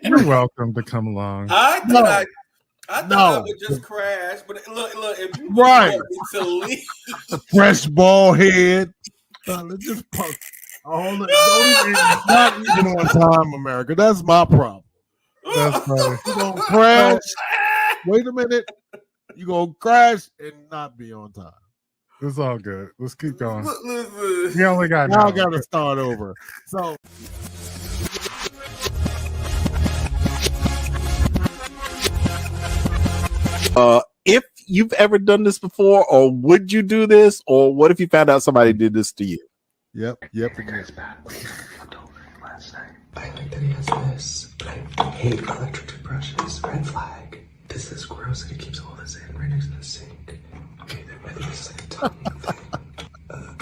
You're welcome to come along. I thought I would just crash, but look, if you right to leave. Fresh ball head. Just punk. Not even on time, America. That's my problem. That's funny. You gonna crash? Wait a minute. You gonna crash and not be on time. It's all good. Let's keep going. Listen. We only got now. I gotta start over. So. If you've ever done this before, or would you do this, or what if you found out somebody did this to you? Yep. Last night. I like that he has this, but I hate electric toothbrushes. Red flag. This is gross and he keeps all this in right next to the sink. Okay, I think this is like a tongue thing. A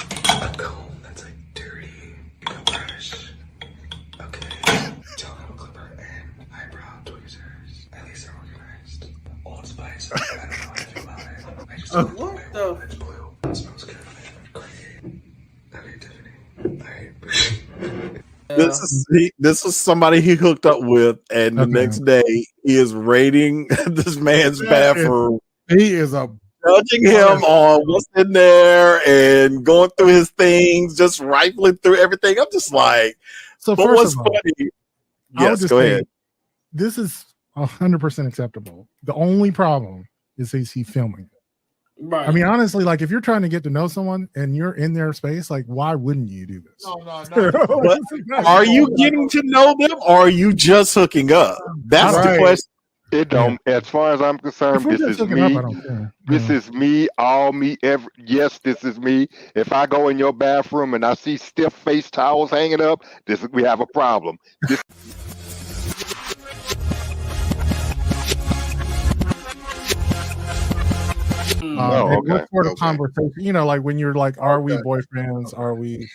comb that's like dirty. A brush. Okay. Toenail clipper and eyebrow tweezers. At least they're organized. Old Spice. I don't know how to feel about it. I just What the? It's blue. It smells good. Great. Okay, Tiffany. Alright. This is somebody he hooked up with, and the next day he is raiding this man's bathroom. He is judging him on what's in there and going through his things, just rifling through everything. I'm just like, so but what's funny? Yes, go ahead. This is 100% acceptable. The only problem is he filming it. Right. I mean, honestly, like if you're trying to get to know someone and you're in their space, like why wouldn't you do this? No. But are you getting to know them, or are you just hooking up? That's the question. It don't. As far as I'm concerned, this is me. This is me. All me. Yes, this is me. If I go in your bathroom and I see stiff face towels hanging up, we have a problem. What sort of conversation? Like when you're like, are we boyfriends? Are we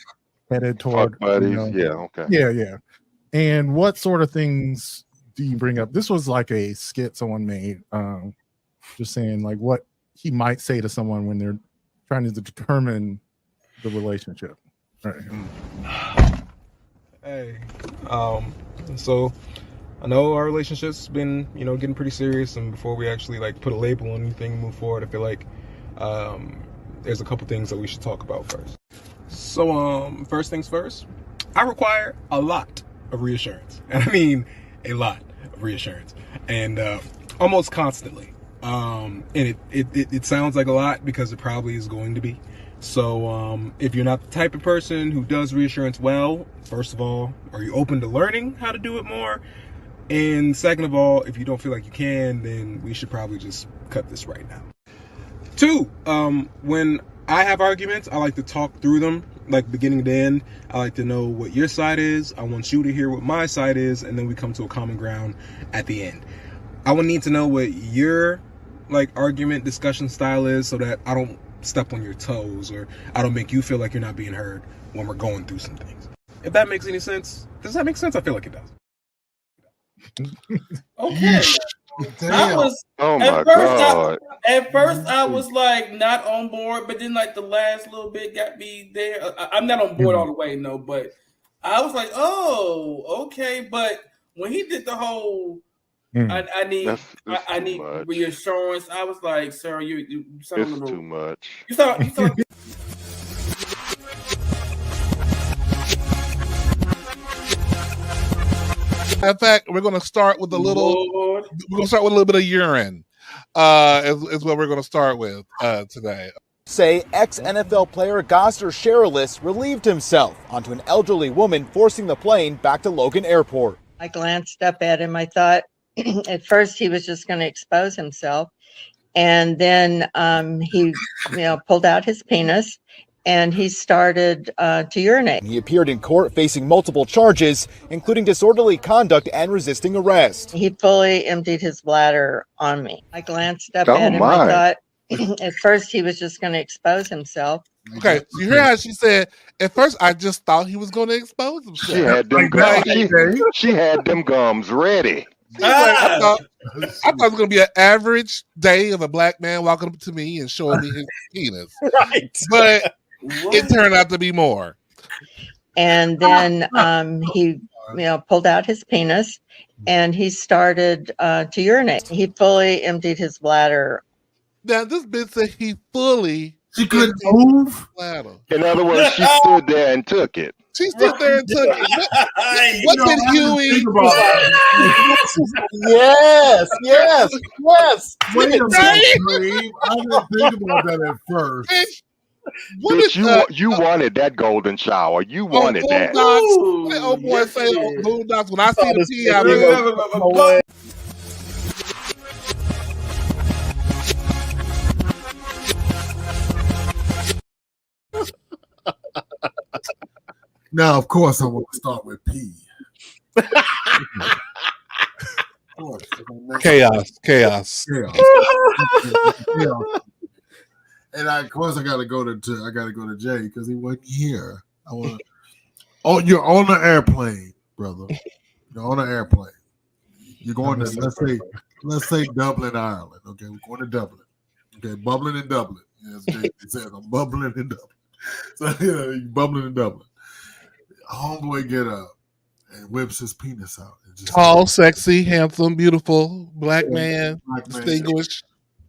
headed toward fuck buddies? Yeah. And what sort of things do you bring up? This was like a skit someone made, just saying like what he might say to someone when they're trying to determine the relationship. All right. Hey, so I know our relationship's been, getting pretty serious, and before we actually like put a label on anything and move forward, I feel like there's a couple things that we should talk about first. So, first things first, I require a lot of reassurance, and I mean a lot of reassurance, and almost constantly. And it sounds like a lot because it probably is going to be. So if you're not the type of person who does reassurance well, first of all, are you open to learning how to do it more? And second of all, if you don't feel like you can, then we should probably just cut this right now. 2, when I have arguments, I like to talk through them, like beginning to end. I like to know what your side is. I want you to hear what my side is, and then we come to a common ground at the end. I would need to know what your argument discussion style is so that I don't step on your toes or I don't make you feel like you're not being heard when we're going through some things. If that makes any sense. Does that make sense? I feel like it does. Okay. I was at first I was like not on board, but then like the last little bit got me there. I'm not on board all the way, no, but I was like, oh, okay. But when he did the whole I need reassurance, I was like, sir, you sound a little too much. You sound In fact, we're going to start with a little. We're going to start with a little bit of urine. Is what we're going to start with today. Say ex-NFL player Goster Sherilis relieved himself onto an elderly woman forcing the plane back to Logan Airport. I glanced up at him. I thought at first he was just going to expose himself, and then he, pulled out his penis. And he started to urinate. He appeared in court facing multiple charges, including disorderly conduct and resisting arrest. He fully emptied his bladder on me. I glanced up at him. I thought at first he was just going to expose himself. Okay, so you hear how she said, at first I just thought he was going to expose himself. She had them gums. She had them gums ready. I thought it was going to be an average day of a black man walking up to me and showing me his penis. Right. But it turned out to be more. And then he, pulled out his penis and he started to urinate. He fully emptied his bladder. Now, this bitch said he fully. She couldn't move. Bladder. In other words, she stood there and took it. She stood there and took it. What did Huey? Yes. Wait a minute, I didn't think about that at first. Bitch, you wanted that golden shower. You wanted that. Oh boy, say on Boondocks. When I see the pee out there. Now, of course, I want to start with P. Chaos. And of course, I gotta go to Jay because he wasn't here. You're on an airplane, brother. You're on an airplane. You're going to let's say Dublin, Ireland. Okay, we're going to Dublin. Okay, bubbling in Dublin. As Jay said, I'm bubbling in Dublin. So you're bubbling in Dublin. Homeboy get up and whips his penis out. Tall, sexy, handsome, beautiful, black man, distinguished.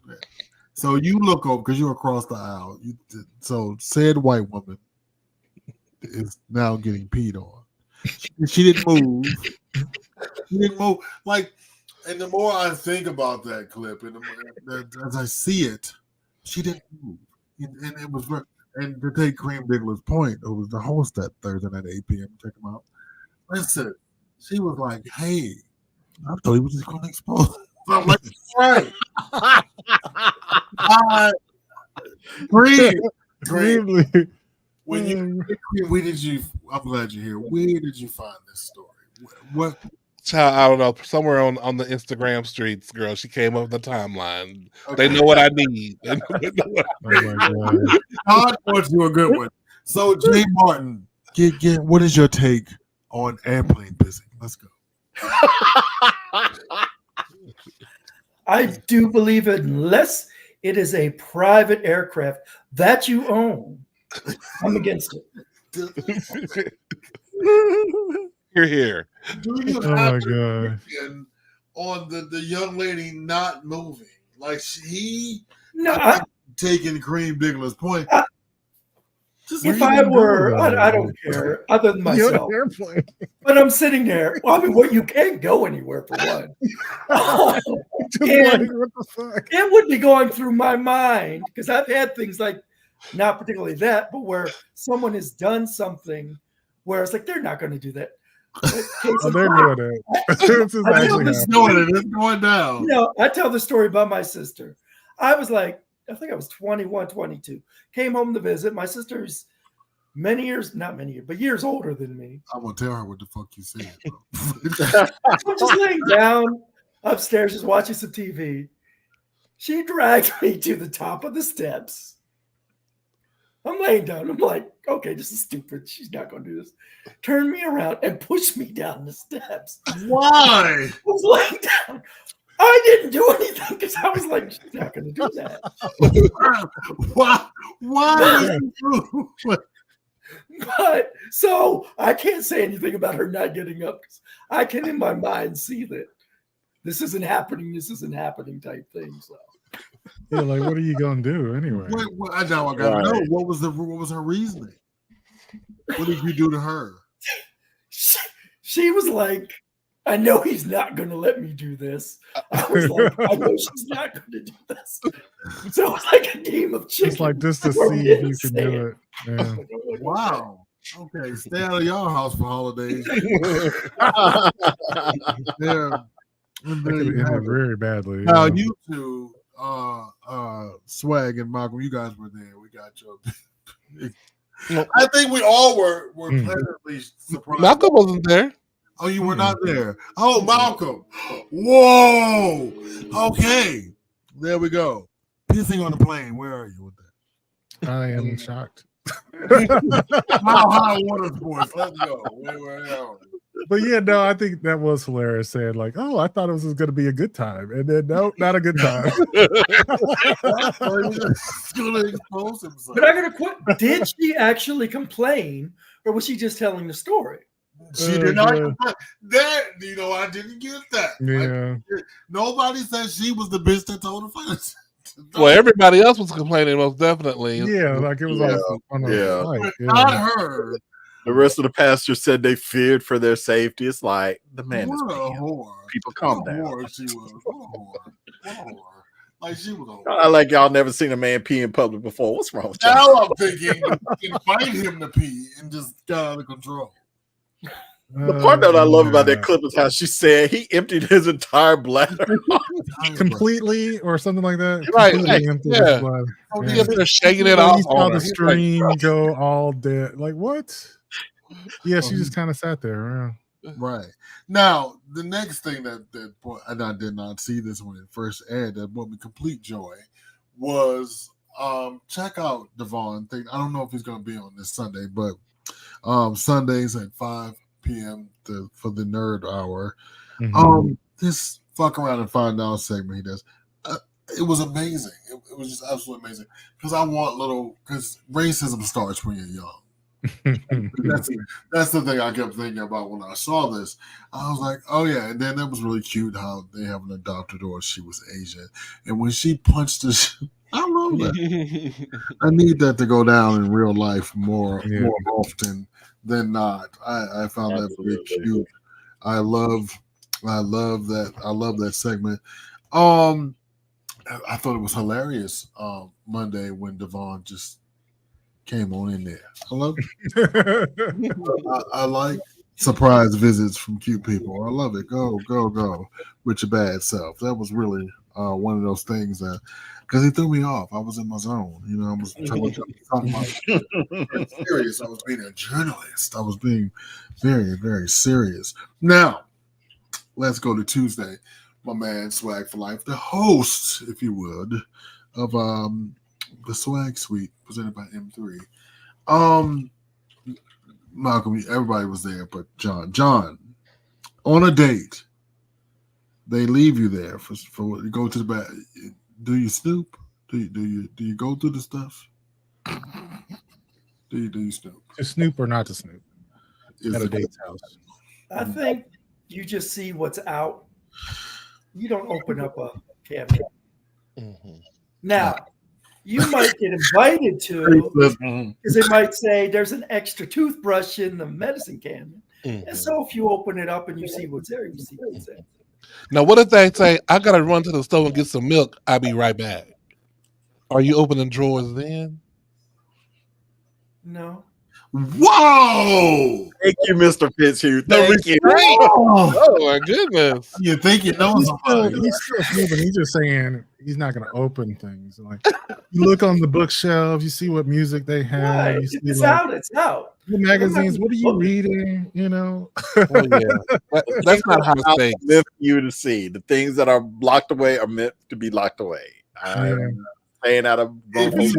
Yeah. So you look over because you're across the aisle. So said white woman is now getting peed on. She didn't move. She didn't move. And the more I think about that clip, and as I see it, she didn't move. And it was very. And to take Cream Diggler's point, who was the host that Thursday night at 8 p.m., check him out. Listen, she was like, hey, I thought he was just going to expose him. I'm like, right. Cream. I'm glad you're here. Where did you find this story? What? I don't know. Somewhere on the Instagram streets, girl. She came up the timeline. Okay. They know what I need. Oh my God. God wants you a good one. So, Jay Martin, what is your take on airplane pissing? Let's go. I do believe it, unless it is a private aircraft that you own. I'm against it. You're here. Do you have to on the young lady not moving? Like taking Cream Diggler's point. Just if I were, I don't care, other than You're on myself. an airplane. But I'm sitting there. Well, I mean, what you can't go anywhere for one. Just And like, what the fuck? it would be going through my mind because I've had things like, not particularly that, but where someone has done something where it's like they're not going to do that. Oh, they're doing it. This is actually happening. It's going down. You know, I tell the story about my sister. I was like, I think I was 21, 22. Came home to visit. My sister's not many years, but years older than me. I'm gonna tell her what the fuck you said. I'm just laying down upstairs, just watching some TV. She dragged me to the top of the steps. I'm laying down. I'm like, okay, this is stupid. She's not going to do this. Turn me around and push me down the steps. Why? I was laying down. I didn't do anything because I was like, she's not going to do that. Why? But so I can't say anything about her not getting up because I can in my mind see that this isn't happening type thing. So Yeah, like what are you gonna do anyway? I gotta know what was her reasoning? What did you do to her? She was like, I know he's not going to let me do this. I was like, I know she's not going to do this. So it was like a game of chicken. Just like just to see if you can do it. Yeah. Wow. Okay, stay out of y'all house for holidays. Yeah. That could have ended very badly. Now yeah. you two, Swag and Malcolm, you guys were there. We got your. I think we all were pleasantly surprised. Malcolm wasn't there. Oh, you were not there. Oh, Malcolm. Whoa. Okay. There we go. Pissing on the plane. Where are you with that? I am shocked. How high water sports? Let's go. But yeah, no, I think that was hilarious. Saying like, "Oh, I thought it was going to be a good time," and then no, not a good time. But I gotta quit. Did she actually complain, or was she just telling the story? She did not complain. That I didn't get that. Yeah. Nobody said she was the bitch that told her. Well, everybody else was complaining, most definitely. Yeah, like it was on a fight. Yeah. Not her. The rest of the pastors said they feared for their safety. It's like the man is What a peeing. whore. People calm What a down. whore she was. What a whore. What a whore. Like she was a whore. I like y'all never seen a man pee in public before. What's wrong with Now y'all? I'm thinking invite him to pee and just got out of control. The part that I love about that clip is how she said he emptied his entire bladder completely or something like that. Right, Completely like, empty yeah. his blood. He up there shaking it Yeah, off you saw on the her. He's stream like, go all dead. Like what? Yeah, she just kind of sat there. Right. Now, the next thing that and I did not see this when it first aired that brought me complete joy was check out Devon thing. I don't know if he's going to be on this Sunday, but Sundays at 5 p.m. for the Nerd Hour. This fuck around and find out segment he does. It was amazing. It was just absolutely amazing because because racism starts when you're young. That's the thing I kept thinking about when I saw this. I was like, oh yeah, and then it was really cute how they have an adopted daughter. She was Asian, and when she punched I love that. I need that to go down in real life more often than not. I found that very cute. I love that. I love that segment. I thought it was hilarious Monday when Devon just came on in there. I love it. I like surprise visits from cute people. I love it. Go with your bad self. That was really one of those things that because he threw me off. I was in my zone. I was talking about serious. I was being a journalist. I was being very, very serious. Now, let's go to Tuesday. My man Swag for Life, the host, if you would, of the Swag Suite presented by M3. Malcolm, everybody was there, but John, on a date, they leave you there for you go to the back. Do you snoop? Do you go through the stuff? Do you snoop? To snoop or not to snoop at a date's house? I think you just see what's out. You don't open up a cabinet. Now, You might get invited to because they might say there's an extra toothbrush in the medicine cabinet. And so if you open it up and you see what's there, you see what's there. Now, what if they say, I got to run to the store and get some milk? I'll be right back. Are you opening drawers then? No. Whoa! Thank you, Mr. Fitzhugh. The Thank you. restraint. Oh, my goodness. You think you know somebody. He's still human. He's just saying he's not going to open things. Like you look on the bookshelf, you see what music they have. Right. You see It's like, out. It's out. the magazines. What are you reading? You know. Oh, yeah. That's not how It's things. meant for you to see. The things that are locked away are meant to be locked away. I'm saying out of both. And I ain't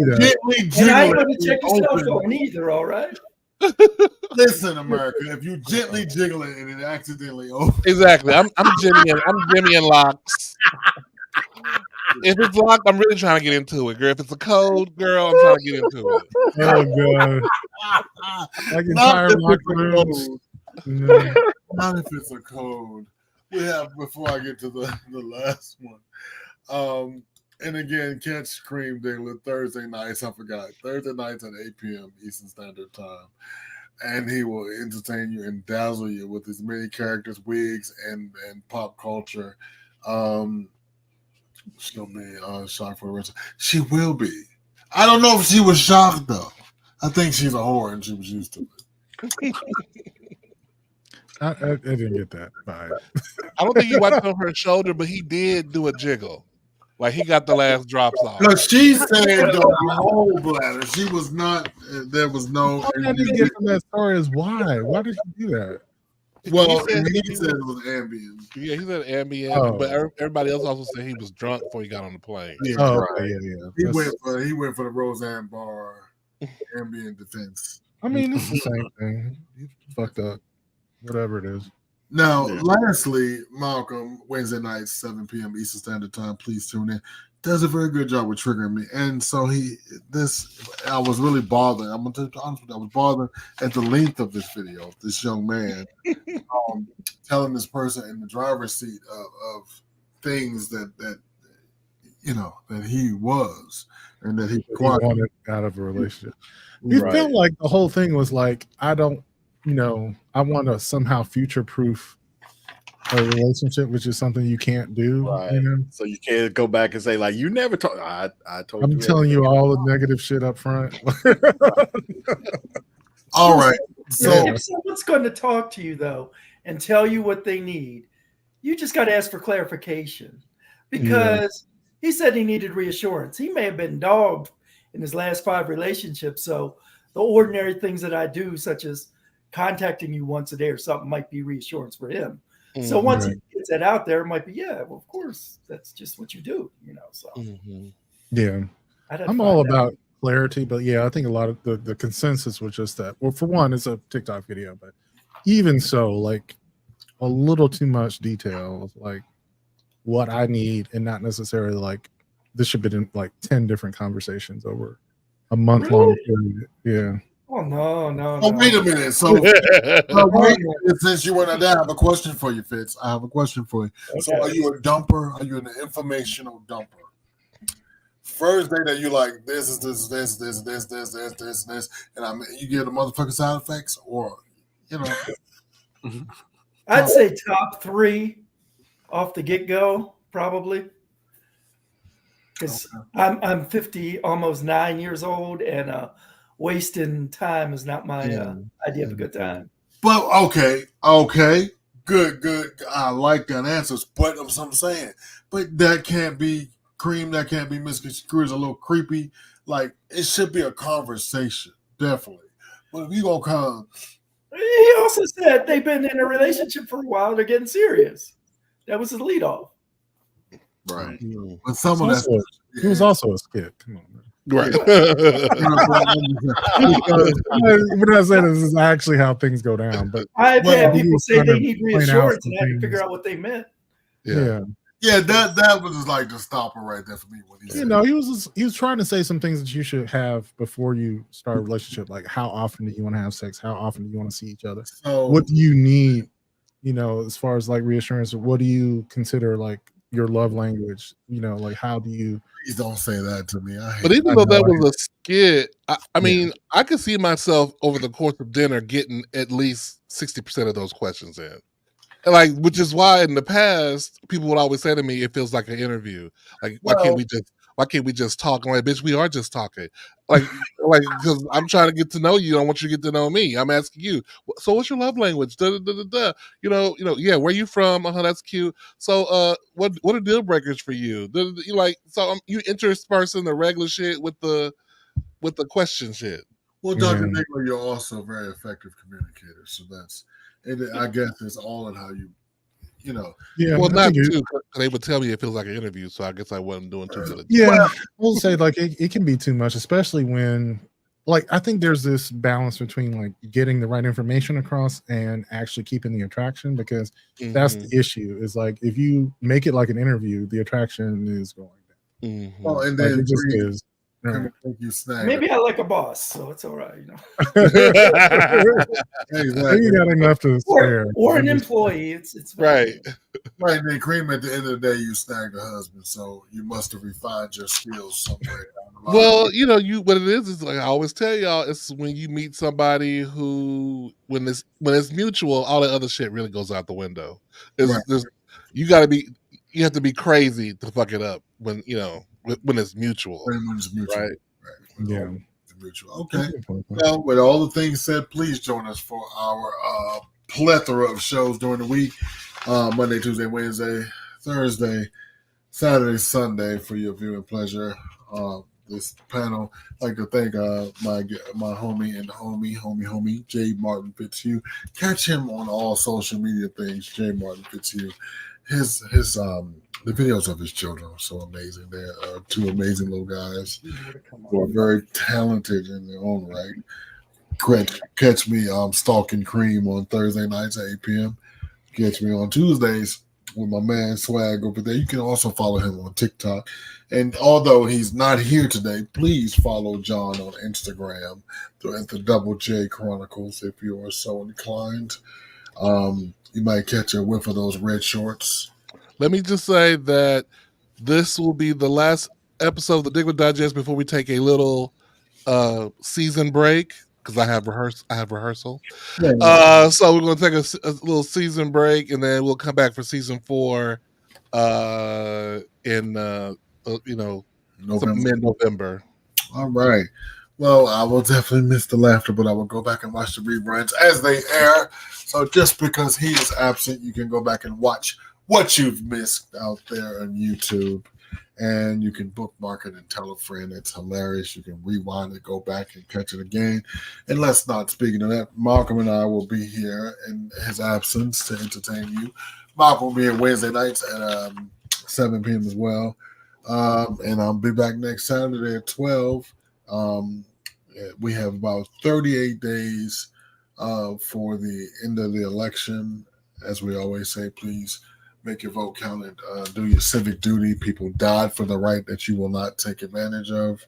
going to check your cell phone either, all right? Listen, America, if you gently jiggle it and it accidentally opens. Exactly. I'm Jimmy and locks. If it's locked, I'm really trying to get into it, girl. If it's a code, girl, I'm trying to get into it. Oh god. Like entire locked rooms. Not if it's a code. We have, before I get to the last one. And again, catch Cream Daily Thursday nights. I forgot. Thursday nights at 8 p.m. Eastern Standard Time. And he will entertain you and dazzle you with his many characters, wigs, and pop culture. She's gonna be shocked for the rest. She will be. I don't know if she was shocked though. I think she's a whore and she was used to it. I didn't get that vibe. I don't think he wiped on her shoulder, but he did do a jiggle. Like he got the last drops off. No, she said the whole bladder. She was not. There was no. All I didn't get from that story is why. Why did he do that? Well, he said it was Ambien. Yeah, he said Ambien, Oh. but everybody else also said he was drunk before he got on the plane. Yeah, Oh, right. okay, yeah. He That's- went for the Roseanne Barr Ambien defense. I mean, it's the same thing. You fucked up. Whatever it is. Now, lastly, Malcolm, Wednesday nights, 7 p.m. Eastern Standard Time. Please tune in. Does a very good job with triggering me. And so I was really bothered. I'm going to be honest with you. I was bothered at the length of this video. This young man telling this person in the driver's seat of things that he was and that he wanted out of a relationship. You felt like the whole thing was like, I want to somehow future-proof a relationship, which is something you can't do. Right. You know? So you can't go back and say, like, you never told. I told you. I'm telling you all the negative shit up front. All right. So if someone's going to talk to you though and tell you what they need, you just got to ask for clarification because he said he needed reassurance. He may have been dogged in his last 5 relationships. So the ordinary things that I do, such as contacting you once a day or something, might be reassurance for him. So once he gets that out there, it might be, well, of course, that's just what you do, So Yeah. I'm all about clarity, but I think a lot of the consensus was just that. Well, for one, it's a TikTok video, but even so, like a little too much detail of like what I need and not necessarily like this should be in like 10 different conversations over a month-long period. Yeah. Oh no. Oh, wait a minute. So, since you were not there, I have a question for you, Fitz. I have a question for you. Okay. So, are you a dumper? Are you an informational dumper? First day that you like this is this, and you get the motherfucking side effects, or I'd say top 3 off the get go, probably. Because I'm 50, almost 9 years old, and wasting time is not my idea of a good time. But okay, good. I like that answer. But I'm saying, but that can't be cream. That can't be misconstrued as a little creepy. Like it should be a conversation, definitely. But if you gonna come, he also said they've been in a relationship for a while. They're getting serious. That was his lead off. Right. But some of that. He was also a skit. Come on, man. Right. We're not saying this is actually how things go down, but I've had people say they need reassurance and I had to figure out what they meant. Yeah, that was just like the stopper right there for me. When he was trying to say some things that you should have before you start a relationship, like how often do you want to have sex? How often do you want to see each other? So, what do you need? As far as like reassurance, what do you consider like your love language? Like how do you? Please don't say that to me. I hate But even that. though that was a skit, I mean, I could see myself over the course of dinner getting at least 60% of those questions in. Like, which is why in the past people would always say to me, "It feels like an interview. Like, why can't we just talk?" I'm like, bitch, we are just talking. Like, because I'm trying to get to know you. I want you to get to know me. I'm asking you. So, what's your love language? Da, da, da, da, da. Yeah. Where you from? That's cute. So, what are deal breakers for you? You like, so you interspersing the regular shit with the question shit. Well, Dr. Nagler, you're also a very effective communicator. So I guess it's all in how you. Yeah, well, I not think too. They would tell me it feels like an interview, so I guess I wasn't doing too good. Yeah, I will say like it can be too much, especially when I think there's this balance between like getting the right information across and actually keeping the attraction, because that's the issue. Is like if you make it like an interview, the attraction is going down. Well, and Like then it just is. I think you snag. Maybe I like a boss, so it's all right. Exactly. You got enough to spare. Or an employee. It's fine. Right. Right, and then Cream, at the end of the day, you snagged a husband, so you must have refined your skills somewhere down the line. Well, what it is like I always tell y'all, it's when you meet somebody who, when it's mutual, all the other shit really goes out the window. You have to be crazy to fuck it up when it's mutual. When it's mutual, right? Yeah. Mutual. Okay. Well, with all the things said, please join us for our plethora of shows during the week. Monday, Tuesday, Wednesday, Thursday, Saturday, Sunday for your viewing pleasure. This panel, I'd like to thank my homie and homie, J. Martin Fitzhugh. Catch him on all social media things, J. Martin Fitzhugh. His the videos of his children are so amazing. They are two amazing little guys who are very talented in their own right. Catch me stalking Cream on Thursday nights at 8 p.m. Catch me on Tuesdays with my man Swag over there. You can also follow him on TikTok. And although he's not here today, please follow John on Instagram at the Double J Chronicles if you are so inclined. You might catch a whiff of those red shorts. Let me just say that this will be the last episode of the Digwood Digest before we take a little season break, because I have rehearsal. So we're going to take a little season break, and then we'll come back for season 4 in mid-November. All right. Well, I will definitely miss the laughter, but I will go back and watch the reruns as they air. So just because he is absent, you can go back and watch what you've missed out there on YouTube. And you can bookmark it and tell a friend. It's hilarious. You can rewind it, go back and catch it again. And let's not, speaking of that, Malcolm and I will be here in his absence to entertain you. Malcolm will be here Wednesday nights at 7 p.m. as well. And I'll be back next Saturday at 12. We have about 38 days for the end of the election. As we always say, please make your vote count and do your civic duty. People died for the right that you will not take advantage of.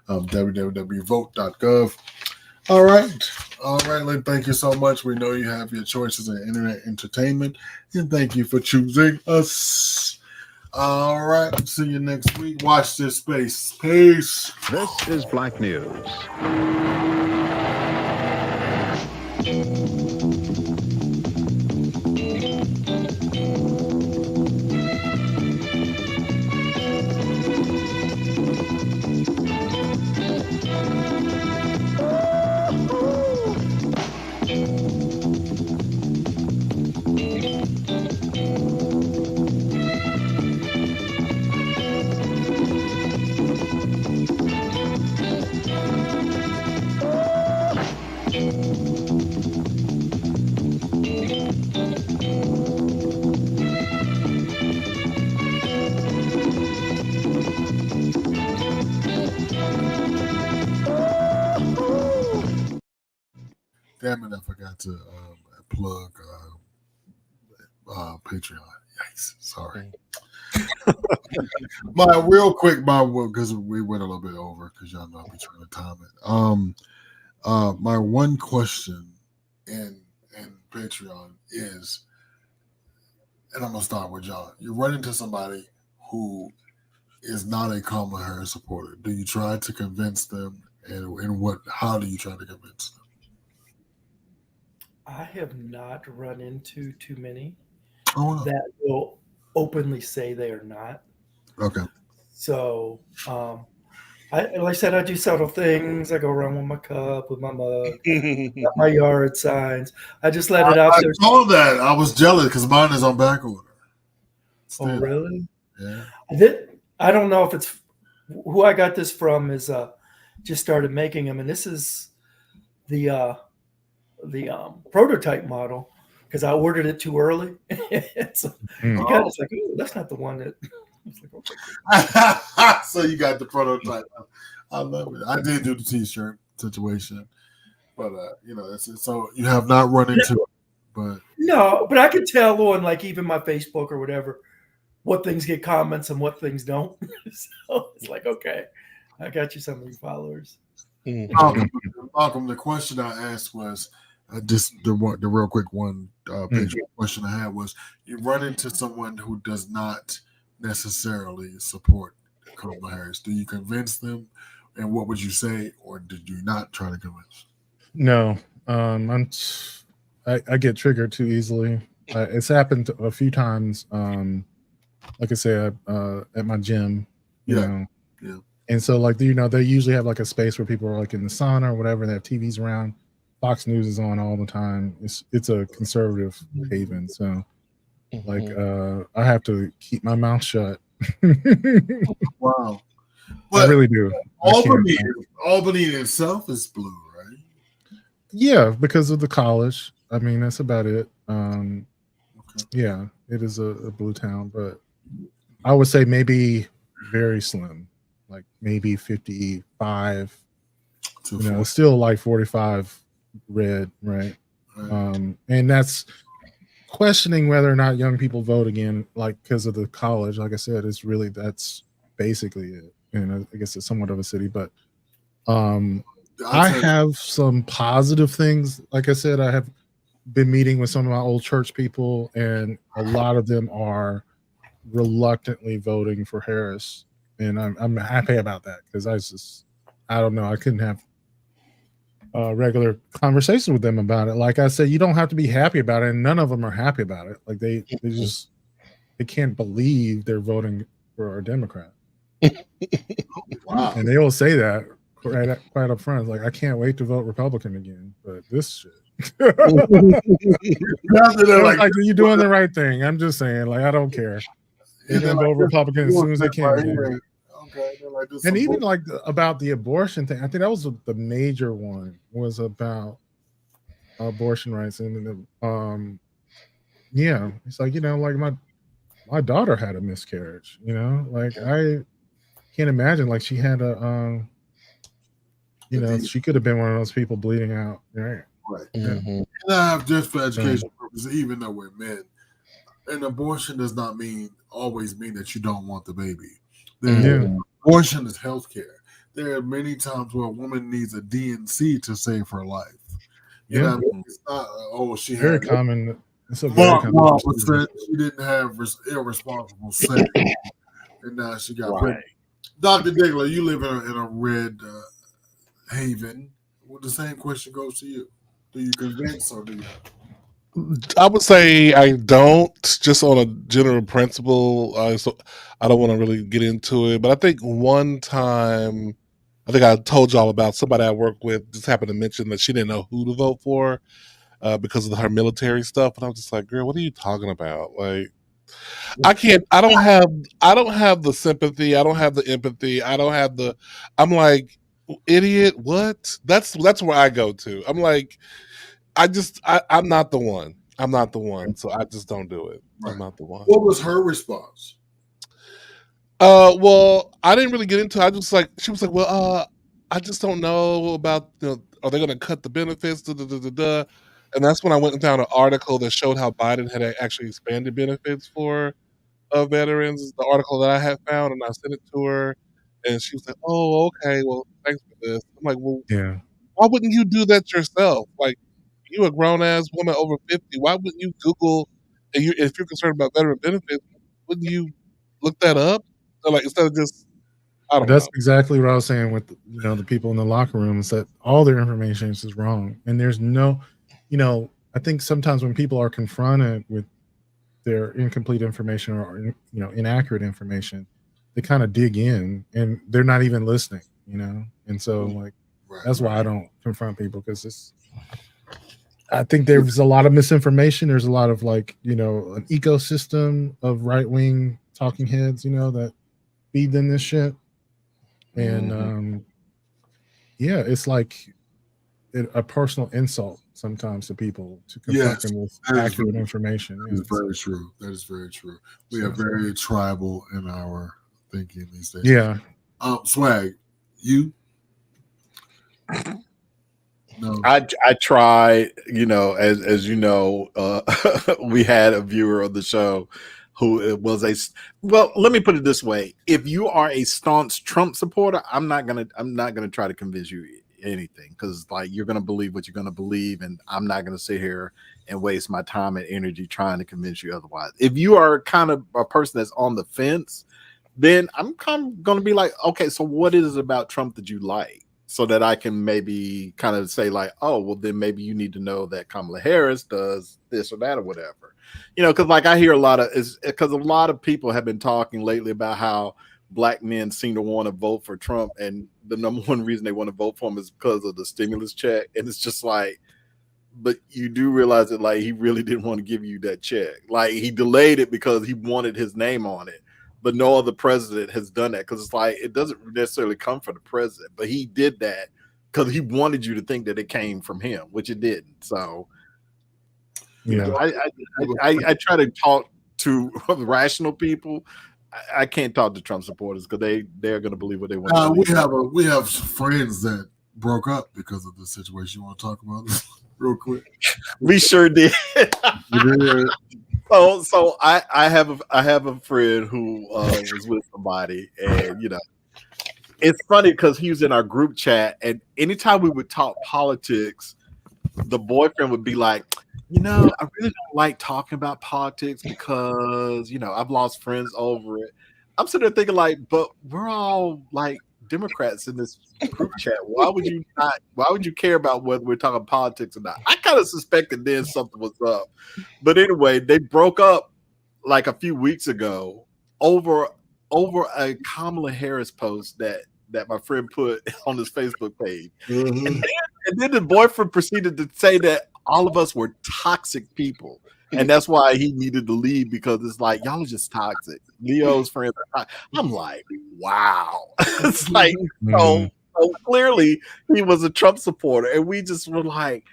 www.vote.gov. All right, Lynn, thank you so much. We know you have your choices in internet entertainment, and thank you for choosing us. All right, see you next week. Watch this space. Peace. This is Black News. Damn it, I forgot to plug Patreon. Yikes, sorry. Because we went a little bit over, because y'all know I'll be trying to time it. My one question in Patreon is, and I'm gonna start with y'all. You run into somebody who is not a Kamala Harris supporter. Do you try to convince them, and what? How do you try to convince them? I have not run into too many Oh, that will openly say they are not. okay. So, like I said, I do subtle things. I go around with my cup, with my mug, got my yard signs. I just let it out I there. saw that. I was jealous because mine is on back order. Oh, Still. really? Yeah. I don't know if it's who I got this from. Is just started making them, and this is the prototype model because I ordered it too early. So he got it's like, oh, that's not the one that. I was like, okay. So you got the prototype. I love it. I did do the T-shirt situation, but that's it. So you have not run into it, but No, but I could tell on like even my Facebook or whatever what things get comments and what things don't. So it's like, okay, I got you some of your followers. Malcolm, the question I asked was just the real quick one page question I had was: you run into someone who does not necessarily support Kamala Harris. Do you convince them, and what would you say, or did you not try to convince? No, I get triggered too easily. It's happened a few times. Like I said, at my gym, you know. Yeah. And so, like, they usually have like a space where people are like in the sauna or whatever. They have TVs around. Fox News is on all the time. It's a conservative haven. So, like, I have to keep my mouth shut. Wow. I really do. Albany in itself is blue, right? Yeah, because of the college. I mean, that's about it. Yeah, it is a blue town, but I would say maybe very slim, like maybe 55. It's still like 45 red, right? And that's questioning whether or not young people vote again, like because of the college. Like I said, that's basically it. And I guess it's somewhat of a city, but I have some positive things. Like I said, I have been meeting with some of my old church people, and a lot of them are reluctantly voting for Harris, and I'm happy about that because I don't know, I couldn't have regular conversation with them about it. Like I said, you don't have to be happy about it, and none of them are happy about it. Like they can't believe they're voting for a Democrat. Wow. And they will say that quite up front. Like, I can't wait to vote Republican again, but this shit. Like, you're doing the right thing. I'm just saying, like, I don't care. They're gonna vote Republican as soon as they can. And even like about the abortion thing, I think that was the major one, was about abortion rights. And yeah, it's like, like my daughter had a miscarriage, like I can't imagine, like she had a she could have been one of those people bleeding out, right? Right. And I have just for education purposes, even though we're men, an abortion does not always mean that you don't want the baby. Abortion is healthcare. There are many times where a woman needs a DNC to save her life. You know what I mean? It's not, she very had common. It's a very common. Mom said she didn't have irresponsible sex, and now she got pregnant. Dr. Diggler, you live in a red haven. Well, the same question goes to you. Do you convince or do you? I would say I don't, just on a general principle. So I don't want to really get into it, but I think one time, I think I told y'all about somebody I work with just happened to mention that she didn't know who to vote for because of her military stuff, and I was just like, "Girl, what are you talking about?" Like, I can't. I don't have the sympathy. I don't have the empathy. I'm like, idiot. What? That's where I go to. I'm like, I'm not the one. I'm not the one. So I just don't do it. Right. I'm not the one. What was her response? Well, I didn't really get into it. She was like, well, I just don't know about, are they going to cut the benefits? And that's when I went and found an article that showed how Biden had actually expanded benefits for veterans. The article that I had found, and I sent it to her, and she was like, oh, okay, well, thanks for this. I'm like, well, yeah, why wouldn't you do that yourself? Like, you a grown ass woman over 50. Why wouldn't you Google and if you're concerned about veteran benefits, wouldn't you look that up? So like instead of just, I don't That's know. exactly what I was saying with the people in the locker room is that all their information is wrong, and there's no, I think sometimes when people are confronted with their incomplete information or inaccurate information, they kind of dig in and they're not even listening, and so like that's why I don't confront people, because I think there's a lot of misinformation. There's a lot of an ecosystem of right wing talking heads, that feed them this shit. And it's like a personal insult sometimes to people to confront them with accurate information. That is very true. That is very true. We are very tribal in our thinking these days. Yeah. Swag, you? No. I tried, as you know, we had a viewer of the show who was well, let me put it this way. If you are a staunch Trump supporter, I'm not gonna try to convince you anything, because like you're gonna believe what you're gonna believe, and I'm not gonna sit here and waste my time and energy trying to convince you otherwise. If you are kind of a person that's on the fence, then I'm kind of gonna be like, okay, so what is it about Trump that you like? So that I can maybe kind of say like, oh, well, then maybe you need to know that Kamala Harris does this or that or whatever, because like I hear because a lot of people have been talking lately about how black men seem to want to vote for Trump, and the number one reason they want to vote for him is because of the stimulus check, and it's just like, but you do realize that like he really didn't want to give you that check, like he delayed it because he wanted his name on it. But no other president has done that, because it's like it doesn't necessarily come from the president, but he did that because he wanted you to think that it came from him, which it didn't. So, I try to talk to rational people. I can't talk to Trump supporters because they're going to believe what they want to believe. We have friends that broke up because of this situation. You want to talk about this real quick? We sure did. So I have a friend who was with somebody, and it's funny because he was in our group chat, and anytime we would talk politics, the boyfriend would be like, I really don't like talking about politics because I've lost friends over it. I'm sitting there thinking like, but we're all like Democrats in this group chat. Why would you care about whether we're talking politics or not? I kind of suspected then something was up. But anyway, they broke up like a few weeks ago over a Kamala Harris post that my friend put on his Facebook page. Mm-hmm. And then the boyfriend proceeded to say that all of us were toxic people. And that's why he needed to leave, because it's like, y'all are just toxic. Leo's friends are toxic. I'm like, wow. It's like, so clearly he was a Trump supporter. And we just were like,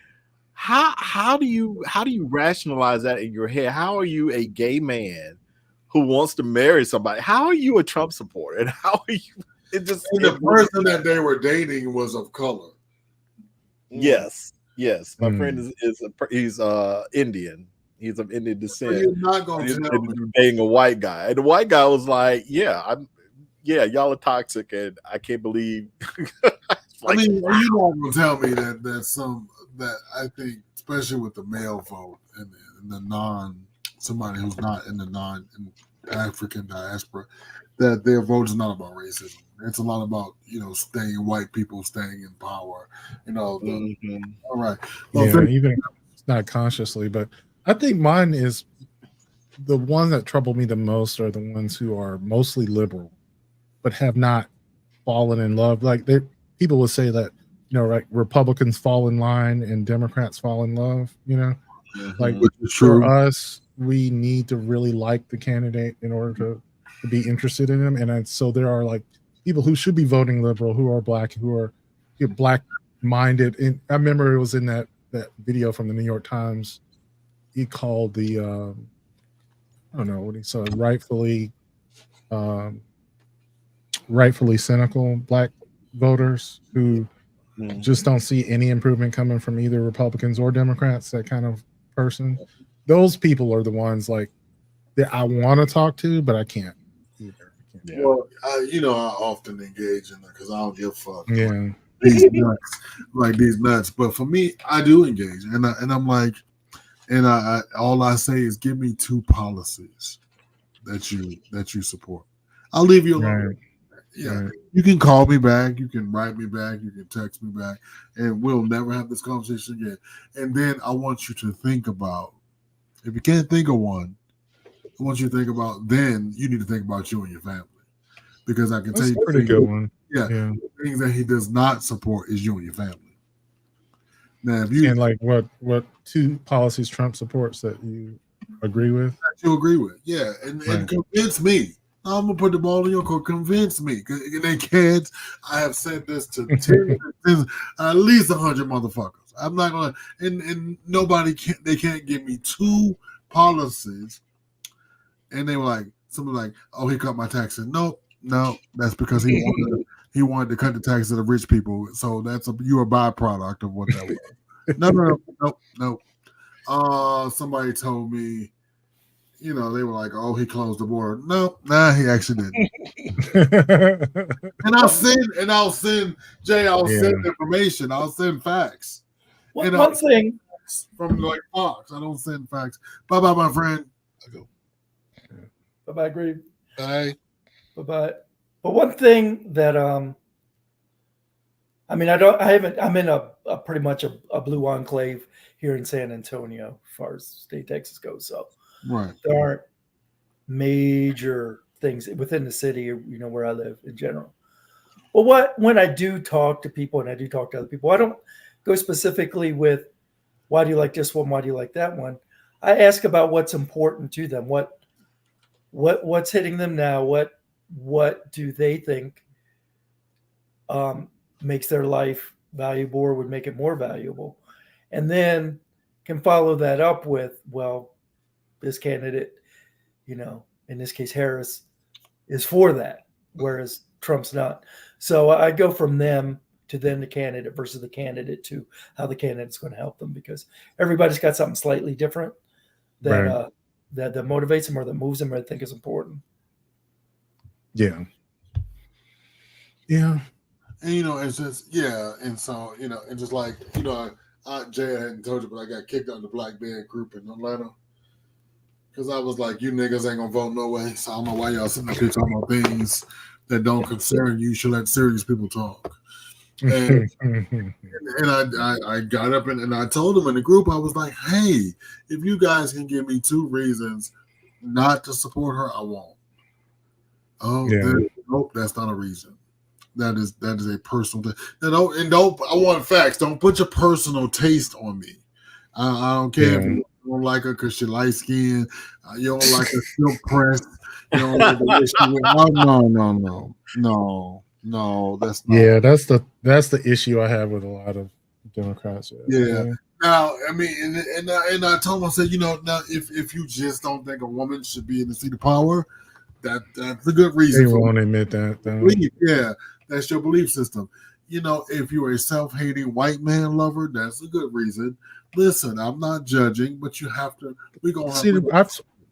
how do you rationalize that in your head? How are you a gay man who wants to marry somebody? How are you a Trump supporter? And how are you? The person that they were dating was of color. Yes. My friend he's Indian. He's of Indian descent. So you're not going to tell me dating a white guy, and the white guy was like, y'all are toxic, and I can't believe. Are you not going to tell me that I think, especially with the male vote and the somebody who's not in the non-African diaspora, that their vote is not about racism. It's a lot about white people staying in power. All right. Well, even not consciously, but I think mine is the one that troubled me the most are the ones who are mostly liberal, but have not fallen in love. Like people will say that Republicans fall in line and Democrats fall in love. Like for us, we need to really like the candidate in order to be interested in him, and so there are like people who should be voting liberal who are black, who are black minded. And I remember it was in that video from the New York Times. He called the I don't know what he said, rightfully cynical black voters who just don't see any improvement coming from either Republicans or Democrats. That kind of person. Those people are the ones like that I want to talk to, but I can't either. Yeah. Well, I often engage in that because I don't give a fuck. Yeah. These nuts. But for me, I do engage, and I'm like, And I all I say is give me 2 policies that you support. I'll leave you alone. Right. Yeah, Right. you can call me back, you can write me back, you can text me back, and we'll never have this conversation again. And then I want you to think about, if you can't think of one, I want you to think about, then you need to think about you and your family. Because I can That's tell you a pretty good one. Yeah, Yeah. the things that he does not support is you and your family. Now, if you And like what 2 policies Trump supports that you agree with? that you agree with, yeah, and Right. convince me. I'm gonna put the ball in your court. Convince me. And they can't. I have said this to 10, at least 100 motherfuckers. I'm not gonna. And nobody can. They can't give me 2 policies. And they were like, somebody like, oh, he cut my taxes. No, that's because he wanted to cut the taxes of the rich people. So you're a byproduct of what that was. No. Somebody told me, they were like, oh, he closed the border. No, he actually didn't. and I'll send Jay, I'll send information. I'll send facts. One thing from like Fox, I don't send facts. Bye, my friend. Bye-bye, Green. Bye. Bye-bye. But one thing that I'm in a pretty much a blue enclave here in San Antonio as far as state Texas goes. So right, there aren't major things within the city, where I live in general. Well, when I do talk to people and I do talk to other people, I don't go specifically with why do you like this one, why do you like that one. I ask about what's important to them, what's hitting them now, what do they think makes their life valuable or would make it more valuable, and then can follow that up with, well, this candidate, in this case Harris, is for that, whereas Trump's not. So I go from them to then the candidate versus the candidate to how the candidate's going to help them, because everybody's got something slightly different that Right. that motivates them or that moves them or they think is important. Yeah. And it's just and so and just like Jay, I hadn't told you, but I got kicked out of the Black Band group in Atlanta because I was like, you niggas ain't gonna vote no way. So I don't know why y'all sitting up here talking about things that don't concern you. You should let serious people talk. And I got up and I told them in the group, I was like, hey, if you guys can give me 2 reasons not to support her, I won't. Oh, nope, that's not a reason. That is a personal thing. I want facts. Don't put your personal taste on me. I don't care if you don't like her because she's light skinned. You don't like her silk pressed. You don't like the way she went. Oh, no. That's not. Yeah, that's the issue I have with a lot of Democrats. Yeah. Now, I mean, and I told him, I said, now if you just don't think a woman should be in the seat of power, that's a good reason. They won't admit that, though. Yeah, that's your belief system. If you're a self-hating white man lover, that's a good reason. Listen, I'm not judging, but you have to. We're gonna see.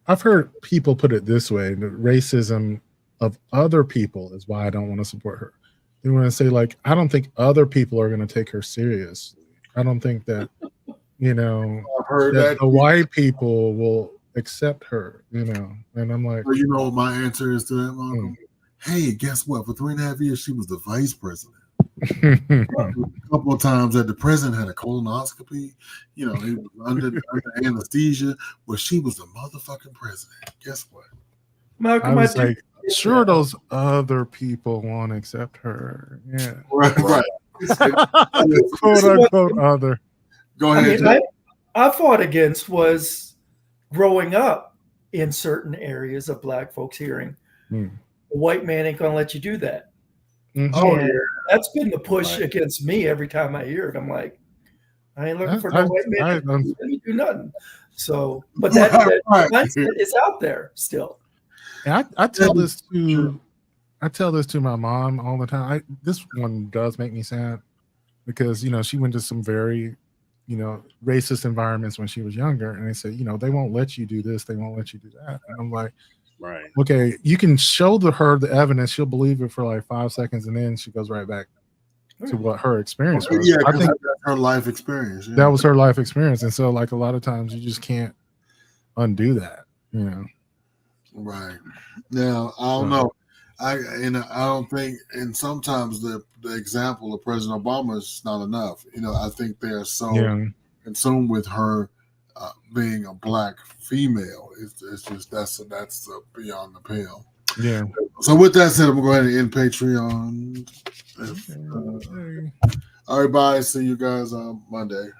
I've heard people put it this way: the racism of other people is why I don't want to support her. They want to say, like, I don't think other people are going to take her seriously. I don't think that I've heard that the white people will accept her. And I'm like, you know what my answer is to that, Malcolm? Hey, guess what? For 3.5 years, she was the vice president. A couple of times that the president had a colonoscopy, he was under anesthesia, but she was the motherfucking president. Guess what? Malcolm, I was like, sure, those other people won't accept her. Yeah, right. Quote unquote other. Go ahead. I fought against was growing up in certain areas of black folks hearing a white man ain't gonna let you do that. Oh, and that's been the push against me every time I hear it. I'm like, I ain't looking for no white man to do nothing. So, but that mindset is out there still. And I tell this to my mom all the time. This one does make me sad because she went to some very racist environments when she was younger, and they said they won't let you do this, they won't let you do that, and I'm like, right, okay, you can show her the evidence, she'll believe it for like 5 seconds, and then she goes right back to what her experience was. Yeah, her life experience. That was her life experience, and so like a lot of times you just can't undo that. You know. Right. Now I don't know. I don't think, and sometimes the example of President Obama is not enough. I think they are so consumed with her being a black female. It's just that's beyond the pale. Yeah. So with that said, I'm going to go ahead and end Patreon. All right, bye. See you guys on Monday.